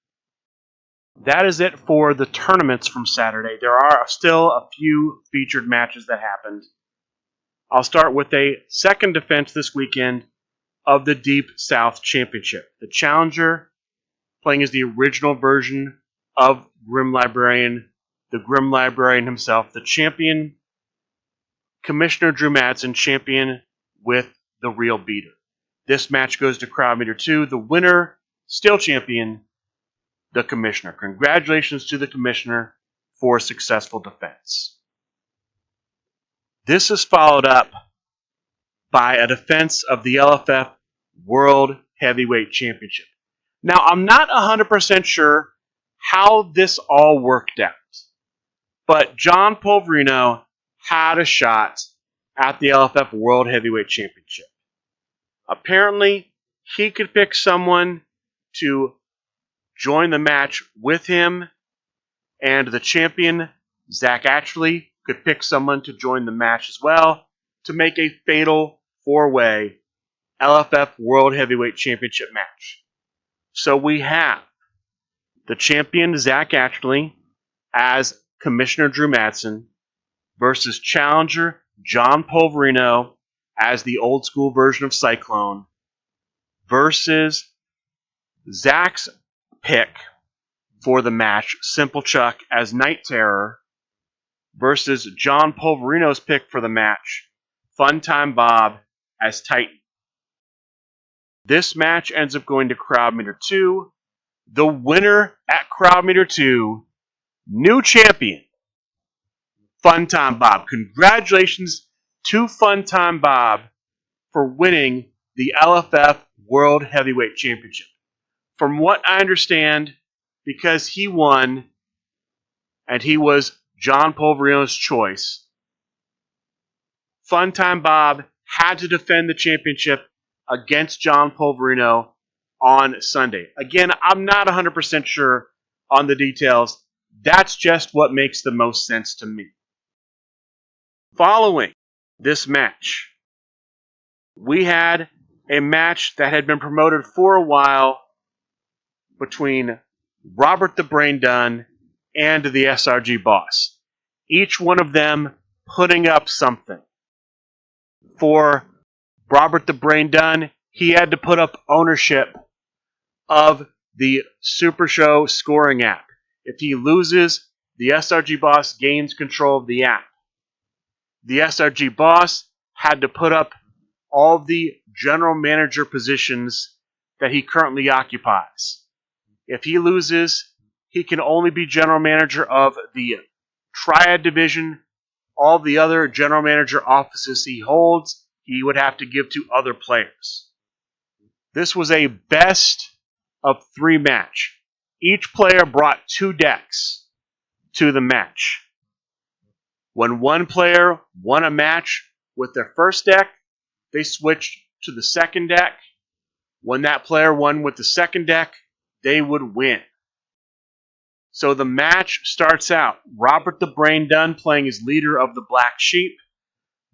That is it for the tournaments from Saturday. There are still a few featured matches that happened. I'll start with a second defense this weekend of the Deep South Championship. The challenger playing as the original version of Grim Librarian, the Grim Librarian himself. The champion, Commissioner Drew Madsen, champion with the Real Beater. This match goes to crowd meter 2. The winner, still champion, the Commissioner. Congratulations to the Commissioner for a successful defense. This is followed up by a defense of the LFF World Heavyweight Championship. Now, I'm not 100% sure how this all worked out, but John Polverino had a shot at the LFF World Heavyweight Championship. Apparently, he could pick someone to join the match with him, and the champion, Zach Atchley, could pick someone to join the match as well to make a fatal four-way LFF World Heavyweight Championship match. So we have the champion, Zach Atchley, as Commissioner Drew Madsen versus challenger John Polverino as the old school version of Cyclone versus Zach's pick for the match, Simple Chuck as Night Terror, versus John Polverino's pick for the match, Funtime Bob as Titan. This match ends up going to crowd meter 2. The winner at crowd meter 2, new champion, Funtime Bob. Congratulations to Funtime Bob for winning the LFF World Heavyweight Championship. From what I understand, because he won and he was John Polverino's choice, Funtime Bob had to defend the championship against John Polverino on Sunday. Again, I'm not 100% sure on the details. That's just what makes the most sense to me. Following this match, we had a match that had been promoted for a while between Robert the Brain Dunn and the SRG Boss. Each one of them putting up something. For Robert the Brain Dunn, he had to put up ownership of the Super Show scoring app. If he loses, the SRG Boss gains control of the app. The SRG Boss had to put up all the general manager positions that he currently occupies. If he loses, he can only be general manager of the Triad division. All the other general manager offices he holds, he would have to give to other players. This was a best of 3 match. Each player brought 2 decks to the match. When one player won a match with their first deck, they switched to the second deck. When that player won with the second deck, they would win. So the match starts out Robert the Brain Dunn playing as leader of the Black Sheep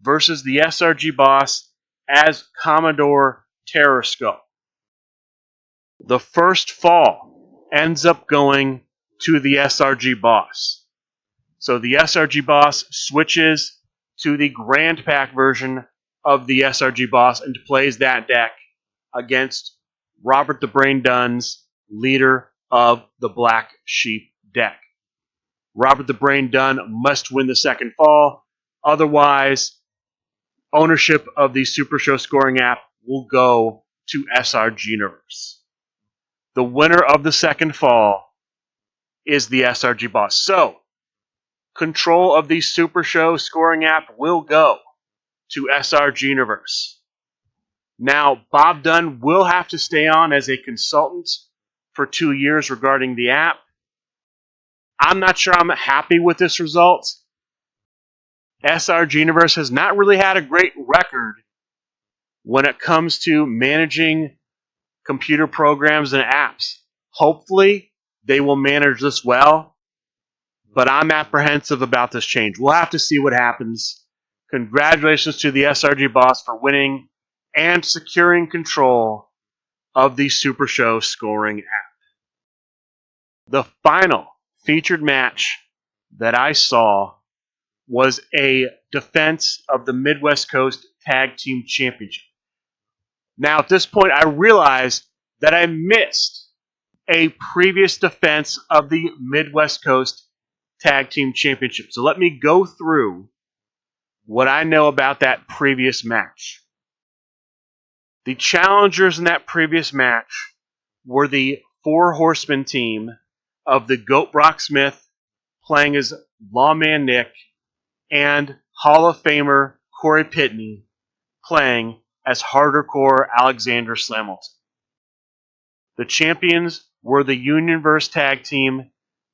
versus the SRG boss as Commodore Terror Skull. The first fall ends up going to the SRG boss. So the SRG boss switches to the Grand Pack version of the SRG boss and plays that deck against Robert the Brain Dunn's leader of the Black Sheep deck. Robert the Brain Dunn must win the second fall, otherwise ownership of the Super Show scoring app will go to SRG Universe. The winner of the second fall is the SRG boss. So, control of the Super Show scoring app will go to SRG Universe. Now, Bob Dunn will have to stay on as a consultant for 2 years regarding the app. I'm not sure I'm happy with this result. SRG Universe has not really had a great record when it comes to managing computer programs and apps. Hopefully, they will manage this well, but I'm apprehensive about this change. We'll have to see what happens. Congratulations to the SRG boss for winning and securing control of the Super Show scoring app. The final featured match that I saw was a defense of the Midwest Coast Tag Team Championship. Now, at this point, I realized that I missed a previous defense of the Midwest Coast Tag Team Championship. So let me go through what I know about that previous match. The challengers in that previous match were the Four Horsemen team of the Goat Brock Smith playing as Lawman Nick and Hall of Famer Corey Pitney playing as Hardcore Alexander Slamilton. The champions were the Unionverse tag team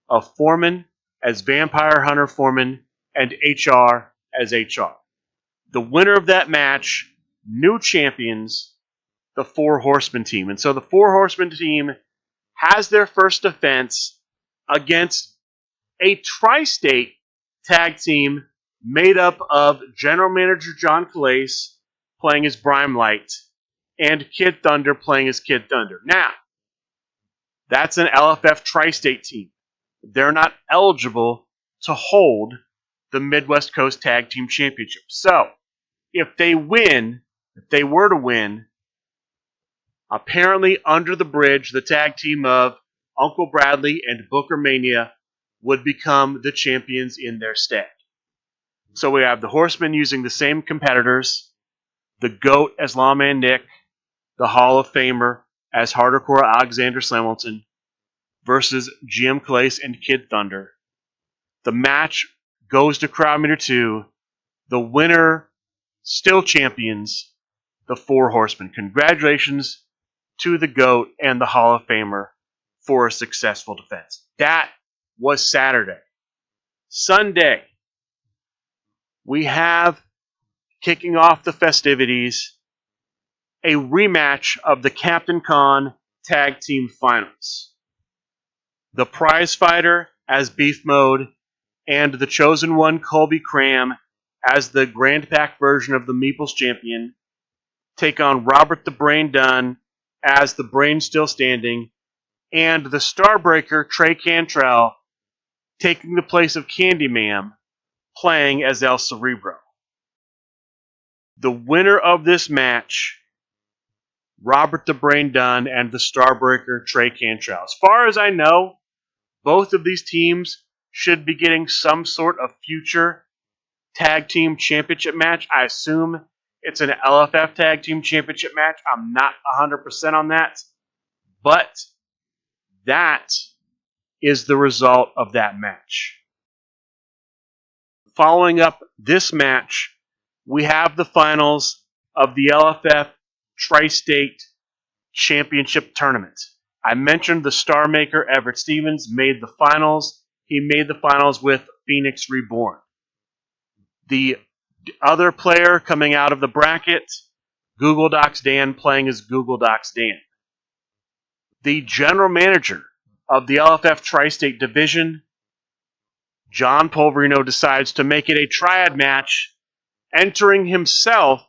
of Foreman as Vampire Hunter Foreman and HR as HR. The winner of that match, new champions, the Four Horsemen team. And so the Four Horsemen team has their first defense against a tri-state tag team made up of General Manager John Calais playing as Brimelight and Kid Thunder playing as Kid Thunder. Now, that's an LFF tri-state team. They're not eligible to hold the Midwest Coast Tag Team Championship. So, if they were to win, apparently under the bridge, the tag team of Uncle Bradley and Booker Mania would become the champions in their stead. So we have the Horsemen using the same competitors, the GOAT as Lawman Nick, the Hall of Famer as Hardcore Alexander Slamilton versus GM Calais and Kid Thunder. The match goes to Crowd Meter 2. The winner, still champions, the Four Horsemen. Congratulations to the GOAT and the Hall of Famer for a successful defense. That was Saturday. Sunday, we have, kicking off the festivities, a rematch of the Captain Con Tag Team Finals. The prize fighter as Beef Mode and the chosen one, Colby Cram, as the Grand Pack version of the Meeples champion, take on Robert the Brain Dunn as the Brain Still Standing, and the Starbreaker, Trey Cantrell, taking the place of Candyman, playing as El Cerebro. The winner of this match, Robert the Brain Dunn and the Starbreaker, Trey Cantrell. As far as I know, both of these teams should be getting some sort of future tag team championship match. I assume it's an LFF tag team championship match. I'm not 100% on that. But that is the result of that match. Following up this match, we have the finals of the LFF Tri-State Championship Tournament. I mentioned the star maker Everett Stevens made the finals. He made the finals with Phoenix Reborn. The other player coming out of the bracket, Google Docs Dan playing as Google Docs Dan. The general manager of the LFF Tri-State Division, John Polverino, decides to make it a triad match, entering himself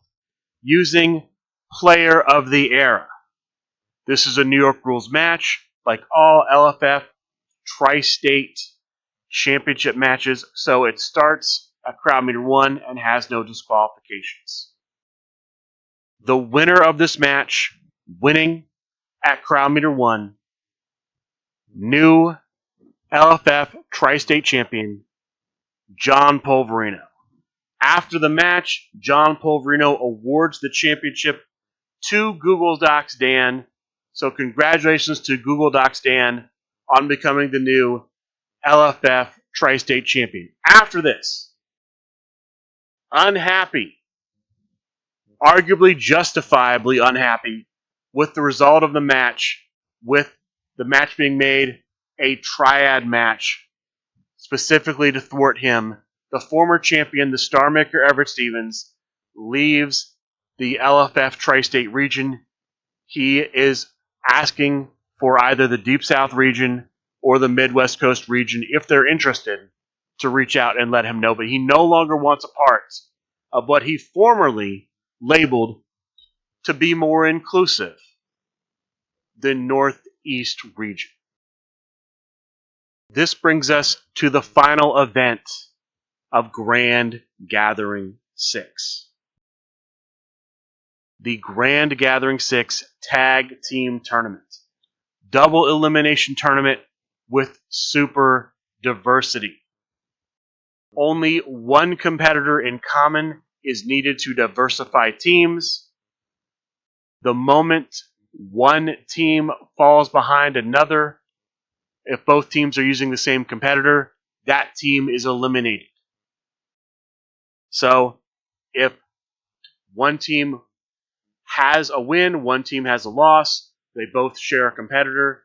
using Player of the Era. This is a New York rules match, like all LFF Tri-State Championship matches, so it starts at crowd meter 1 and has no disqualifications. The winner of this match, winning at crowd meter 1, new LFF Tri-State Champion, John Polverino. After the match, John Polverino awards the championship to Google Docs Dan. So congratulations to Google Docs Dan on becoming the new LFF Tri-State Champion. After this, unhappy, arguably justifiably unhappy with the result of the match, with the match being made a triad match, specifically to thwart him, the former champion, the star maker Everett Stevens, leaves the LFF Tri-State region. He is asking for either the Deep South region or the Midwest Coast region, if they're interested, to reach out and let him know. But he no longer wants a part of what he formerly labeled to be more inclusive, the Northeast region. This brings us to the final event of Grand Gathering 6. The Grand Gathering 6 Tag Team Tournament. Double elimination tournament with super diversity. Only one competitor in common is needed to diversify teams. The moment one team falls behind another, if both teams are using the same competitor, that team is eliminated. So, if one team has a win, one team has a loss, they both share a competitor,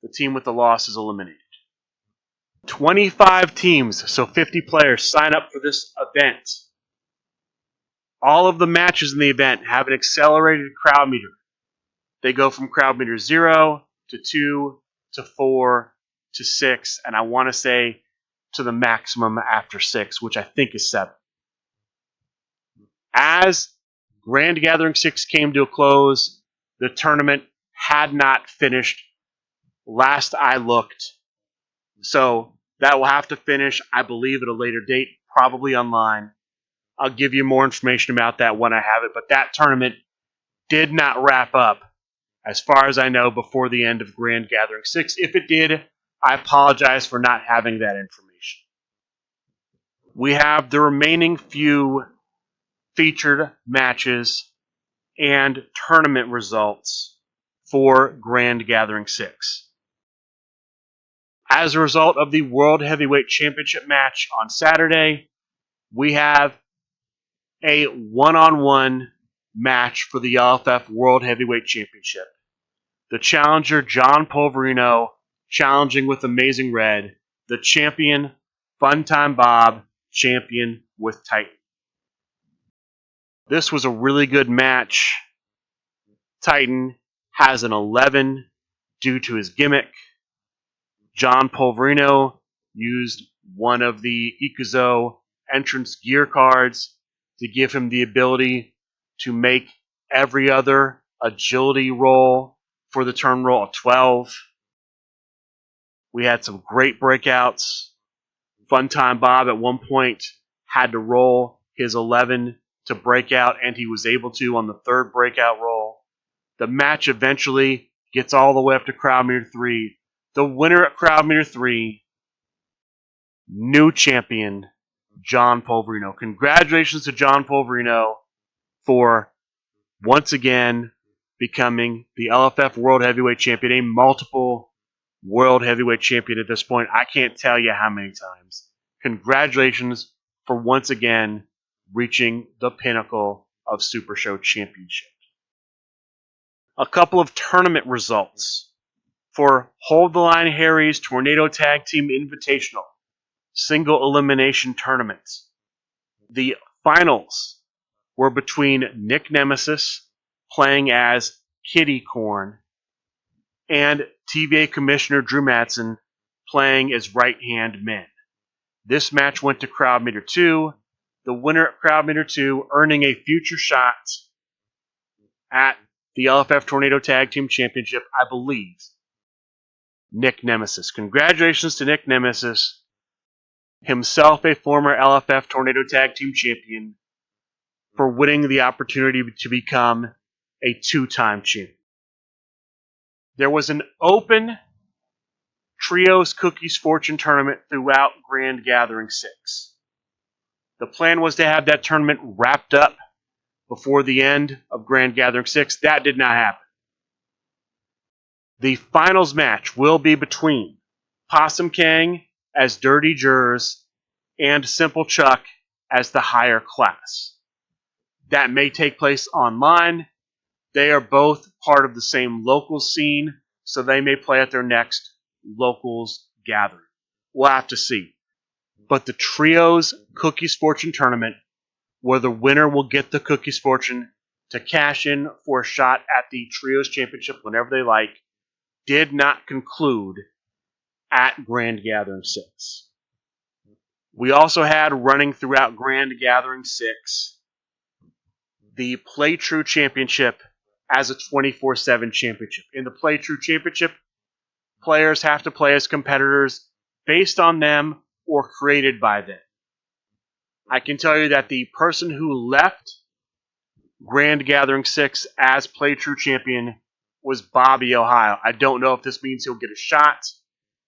the team with the loss is eliminated. 25 teams, so 50 players, sign up for this event. All of the matches in the event have an accelerated crowd meter. They go from crowd meter 0 to 2 to 4 to 6, and I want to say to the maximum after 6, which I think is 7. As Grand Gathering 6 came to a close, the tournament had not finished last I looked. So that will have to finish, I believe, at a later date, probably online. I'll give you more information about that when I have it, but that tournament did not wrap up, as far as I know, before the end of Grand Gathering 6. If it did, I apologize for not having that information. We have the remaining few featured matches and tournament results for Grand Gathering 6. As a result of the World Heavyweight Championship match on Saturday, we have a one-on-one match for the LFF World Heavyweight Championship. The challenger, John Polverino, challenging with Amazing Red. The champion, Funtime Bob, champion with Titan. This was a really good match. Titan has an 11 due to his gimmick. John Polverino used one of the Ikuzo entrance gear cards to give him the ability to make every other agility roll for the turn roll a 12. We had some great breakouts. Funtime Bob at one point had to roll his 11 to break out, and he was able to on the third breakout roll. The match eventually gets all the way up to crowd meter 3. The winner at crowd meter 3, new champion, John Polverino. Congratulations to John Polverino for once again becoming the LFF World Heavyweight Champion, a multiple World Heavyweight Champion at this point. I can't tell you how many times. Congratulations for once again reaching the pinnacle of Super Show Championship. A couple of tournament results for Hold the Line Harry's Tornado Tag Team Invitational Single Elimination Tournament. The finals were between Nick Nemesis playing as Kitty Corn and TVA Commissioner Drew Matson playing as Right Hand Men. This match went to Crowd Meter 2. The winner at Crowd Meter 2 earning a future shot at the LFF Tornado Tag Team Championship, I believe, Nick Nemesis. Congratulations to Nick Nemesis, himself a former LFF Tornado Tag Team Champion, for winning the opportunity to become a two-time champion. There was an open Trios Cookies Fortune tournament throughout Grand Gathering 6. The plan was to have that tournament wrapped up before the end of Grand Gathering 6. That did not happen. The finals match will be between Possum Kang as Dirty Jurors and Simple Chuck as the higher class. That may take place online. They are both part of the same local scene, so they may play at their next locals gathering. We'll have to see. But the Trios Cookies Fortune tournament, where the winner will get the Cookies Fortune to cash in for a shot at the Trios Championship whenever they like, did not conclude at Grand Gathering 6. We also had, running throughout Grand Gathering 6, the Play True Championship as a 24/7 championship. In the Play True Championship, players have to play as competitors based on them or created by them. I can tell you that the person who left Grand Gathering 6 as Play True Champion was Bobby Ohio. I don't know if this means he'll get a shot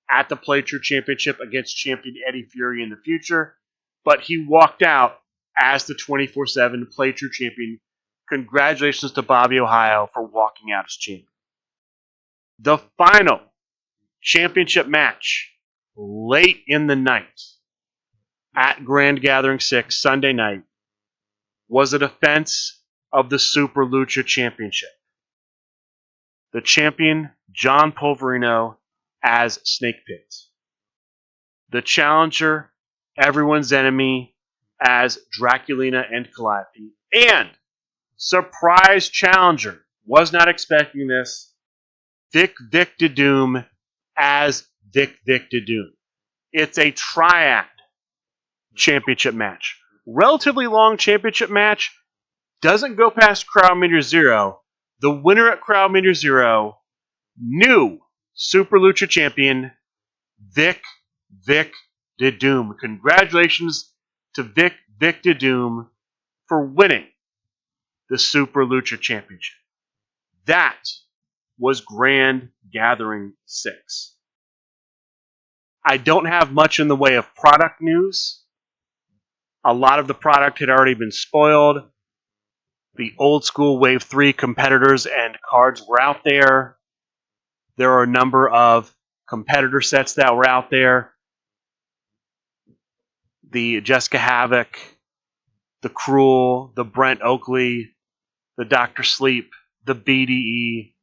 at the Play True Championship against champion Eddie Fury in the future, but he walked out as the 24/7 Play True Champion. Congratulations to Bobby Ohio for walking out as champion. The final championship match late in the night at Grand Gathering 6 Sunday night was a defense of the Super Lucha Championship. The champion, John Polverino, as Snake Pit. The challenger, everyone's enemy, as Draculina and Calliope. And surprise challenger, was not expecting this, Vic Doom as Vic Doom. It's a triad championship match. Relatively long championship match. Doesn't go past Crowd Meter 0. The winner at Crowd Meter 0, new Super Lucha champion, Vic Doom. Congratulations to Vic Doom for winning the Super Lucha Championship. That was Grand Gathering 6. I don't have much in the way of product news. A lot of the product had already been spoiled. The old school Wave 3 competitors and cards were out there. There are a number of competitor sets that were out there. The Jessica Havoc, the Cruel, the Brent Oakley, the Dr. Sleep, the BDE.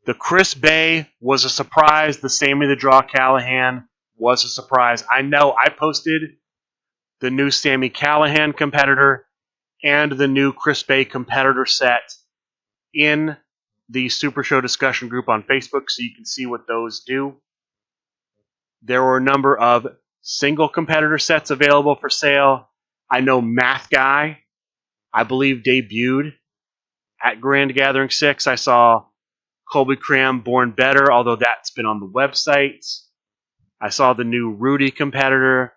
The Chris Bay was a surprise. The Sammy the Draw Callahan was a surprise. I know I posted the new Sammy Callahan competitor and the new Chris Bay competitor set in the Super Show discussion group on Facebook, so you can see what those do. There were a number of single competitor sets available for sale. I know Math Guy, I believe, debuted at Grand Gathering 6. I saw Colby Cram Born Better, although that's been on the website. I saw the new Rudy competitor.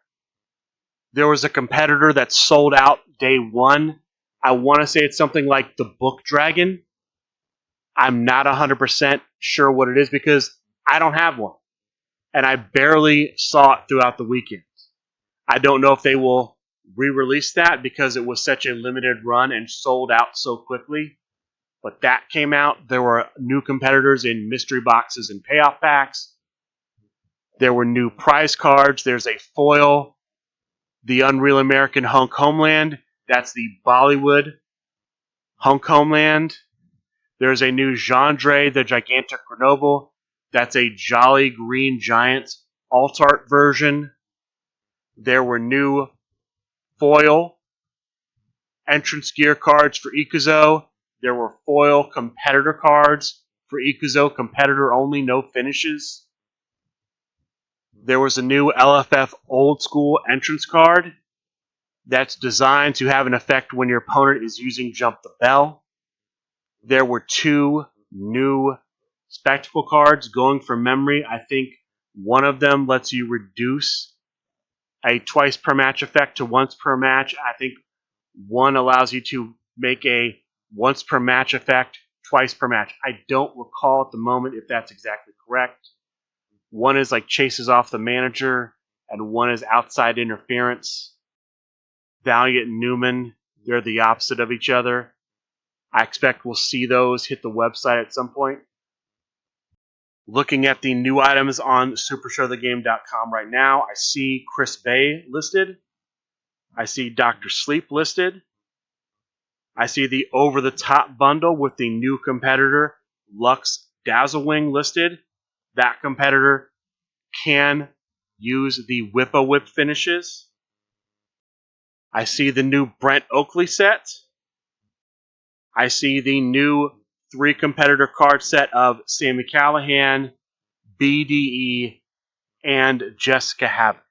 There was a competitor that sold out day one. I want to say it's something like the Book Dragon. I'm not 100% sure what it is because I don't have one. And I barely saw it throughout the weekend. I don't know if they will re-release that because it was such a limited run and sold out so quickly. But that came out. There were new competitors in mystery boxes and payoff packs. There were new prize cards. There's a foil, the Unreal American Hunk Homeland. That's the Bollywood Hunk Homeland. There's a new Gendre, the Gigantic Grenoble. That's a Jolly Green Giant alt art version. There were new foil entrance gear cards for Ikuzo. There were foil competitor cards for Ikuzo, competitor only, no finishes. There was a new LFF old school entrance card that's designed to have an effect when your opponent is using Jump the Bell. There were 2 new spectacle cards going from memory. I think one of them lets you reduce a twice per match effect to once per match. I think one allows you to make a once per match effect twice per match. I don't recall at the moment if that's exactly correct. One is like chases off the manager, and one is outside interference. Valiant and Newman, they're the opposite of each other. I expect we'll see those hit the website at some point. Looking at the new items on supershowthegame.com right now, I see Chris Bay listed. I see Dr. Sleep listed. I see the over-the-top bundle with the new competitor, Lux Dazzlewing, listed. That competitor can use the Whip-a-Whip finishes. I see the new Brent Oakley set. I see the new 3-competitor card set of Sami Callihan, BDE, and Jessica Havoc.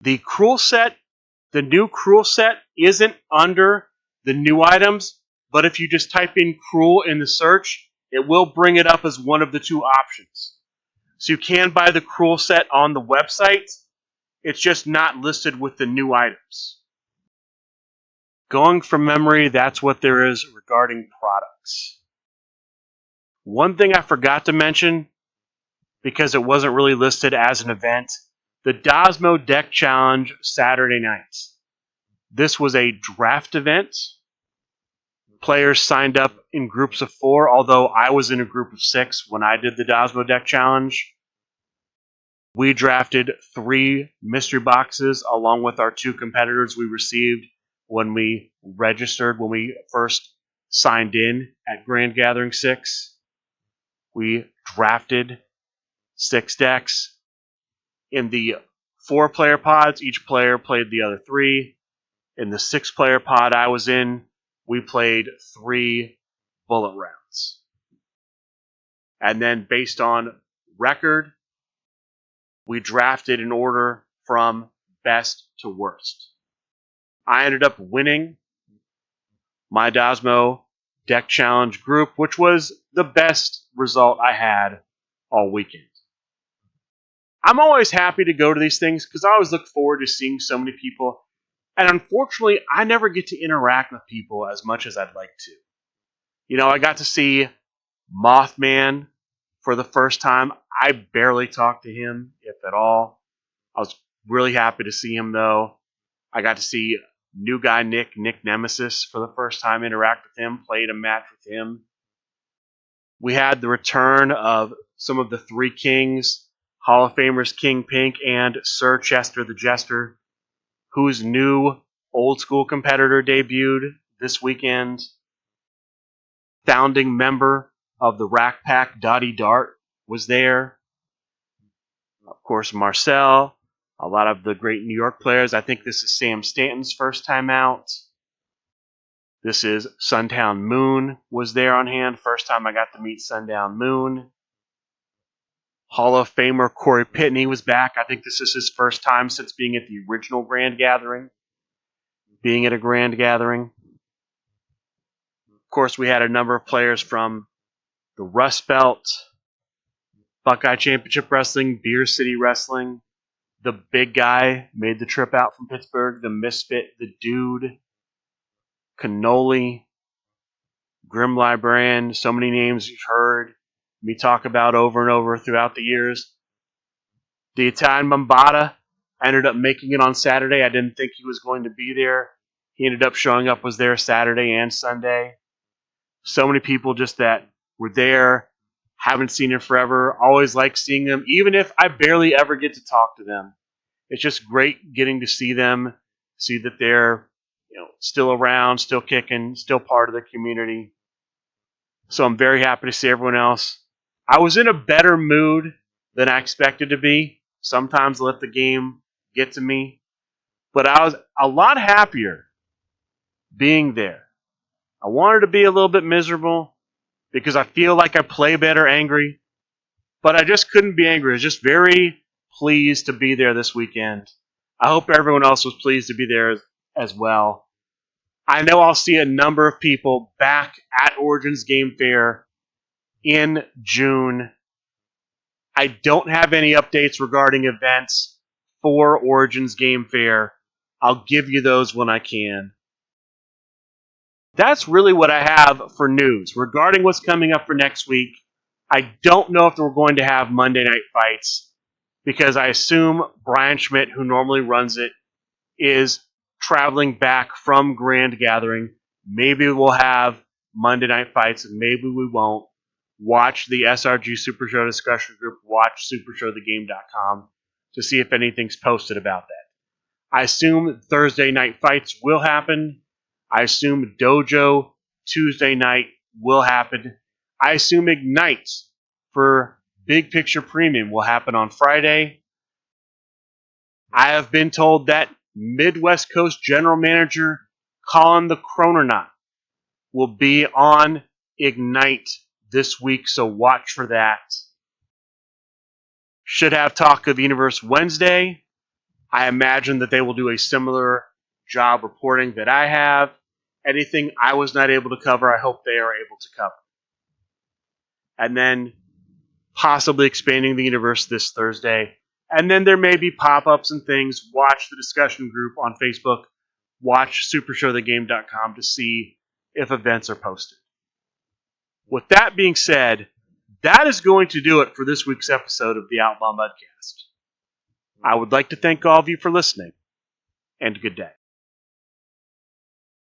The Cruel set, the new Cruel set, isn't under the new items, but if you just type in Cruel in the search, it will bring it up as one of the 2 options. So you can buy the Cruel set on the website. It's just not listed with the new items. Going from memory, that's what there is regarding products. One thing I forgot to mention, because it wasn't really listed as an event, the Dosmo Deck Challenge Saturday night. This was a draft event. Players signed up in groups of 4, although I was in a group of 6 when I did the Dosmo Deck Challenge. We drafted 3 mystery boxes along with our 2 competitors we received when we registered, when we first signed in at Grand Gathering 6. We drafted 6 decks. In the 4-player pods, each player played the other 3. In the 6-player pod I was in, we played 3 bullet rounds. And then based on record, we drafted in order from best to worst. I ended up winning my Dosmo Deck Challenge group, which was the best result I had all weekend. I'm always happy to go to these things because I always look forward to seeing so many people. And unfortunately, I never get to interact with people as much as I'd like to. You know, I got to see Mothman for the first time. I barely talked to him, if at all. I was really happy to see him, though. I got to see new guy Nick Nemesis, for the first time, interact with him, played a match with him. We had the return of some of the 3 Kings, Hall of Famers King Pink and Sir Chester the Jester, whose new old school competitor debuted this weekend. Founding member of the Rack Pack, Dottie Dart, was there. Of course, Marcel, a lot of the great New York players. I think this is Sam Stanton's first time out. This is Sundown Moon was there on hand. First time I got to meet Sundown Moon. Hall of Famer Corey Pitney was back. I think this is his first time since being at the original Grand Gathering. Being at a Grand Gathering. Of course, we had a number of players from the Rust Belt, Buckeye Championship Wrestling, Beer City Wrestling. The big guy made the trip out from Pittsburgh. The Misfit, the Dude, Cannoli, Grim Librarian. So many names you've heard me talk about over and over throughout the years. The Italian Bambata ended up making it on Saturday. I didn't think he was going to be there. He ended up showing up, was there Saturday and Sunday. So many people just that were there, Haven't seen in forever. Always like seeing them, even if I barely ever get to talk to them. It's just great getting to see them, see that they're still around, still kicking, still part of the community. So I'm very happy to see everyone else. I was in a better mood than I expected to be. Sometimes I let the game get to me. But I was a lot happier being there. I wanted to be a little bit miserable because I feel like I play better angry. But I just couldn't be angry. I was just very pleased to be there this weekend. I hope everyone else was pleased to be there as well. I know I'll see a number of people back at Origins Game Fair in June. I don't have any updates regarding events for Origins Game Fair. I'll give you those when I can. That's really what I have for news. Regarding what's coming up for next week, I don't know if we're going to have Monday Night Fights because I assume Brian Schmidt, who normally runs it, is traveling back from Grand Gathering. Maybe we'll have Monday Night Fights, and maybe we won't. Watch the SRG Super Show discussion group. Watch supershowthegame.com to see if anything's posted about that. I assume Thursday Night Fights will happen. I assume Dojo Tuesday night will happen. I assume Ignite for Big Picture Premium will happen on Friday. I have been told that Midwest Coast General Manager Colin the Chrononaut will be on Ignite this week, so watch for that. Should have Talk of the Universe Wednesday. I imagine that they will do a similar job reporting that I have. Anything I was not able to cover, I hope they are able to cover. And then possibly expanding the universe this Thursday. And then there may be pop-ups and things. Watch the discussion group on Facebook. Watch supershowthegame.com to see if events are posted. With that being said, that is going to do it for this week's episode of the Outlaw Mudcast. I would like to thank all of you for listening, and good day.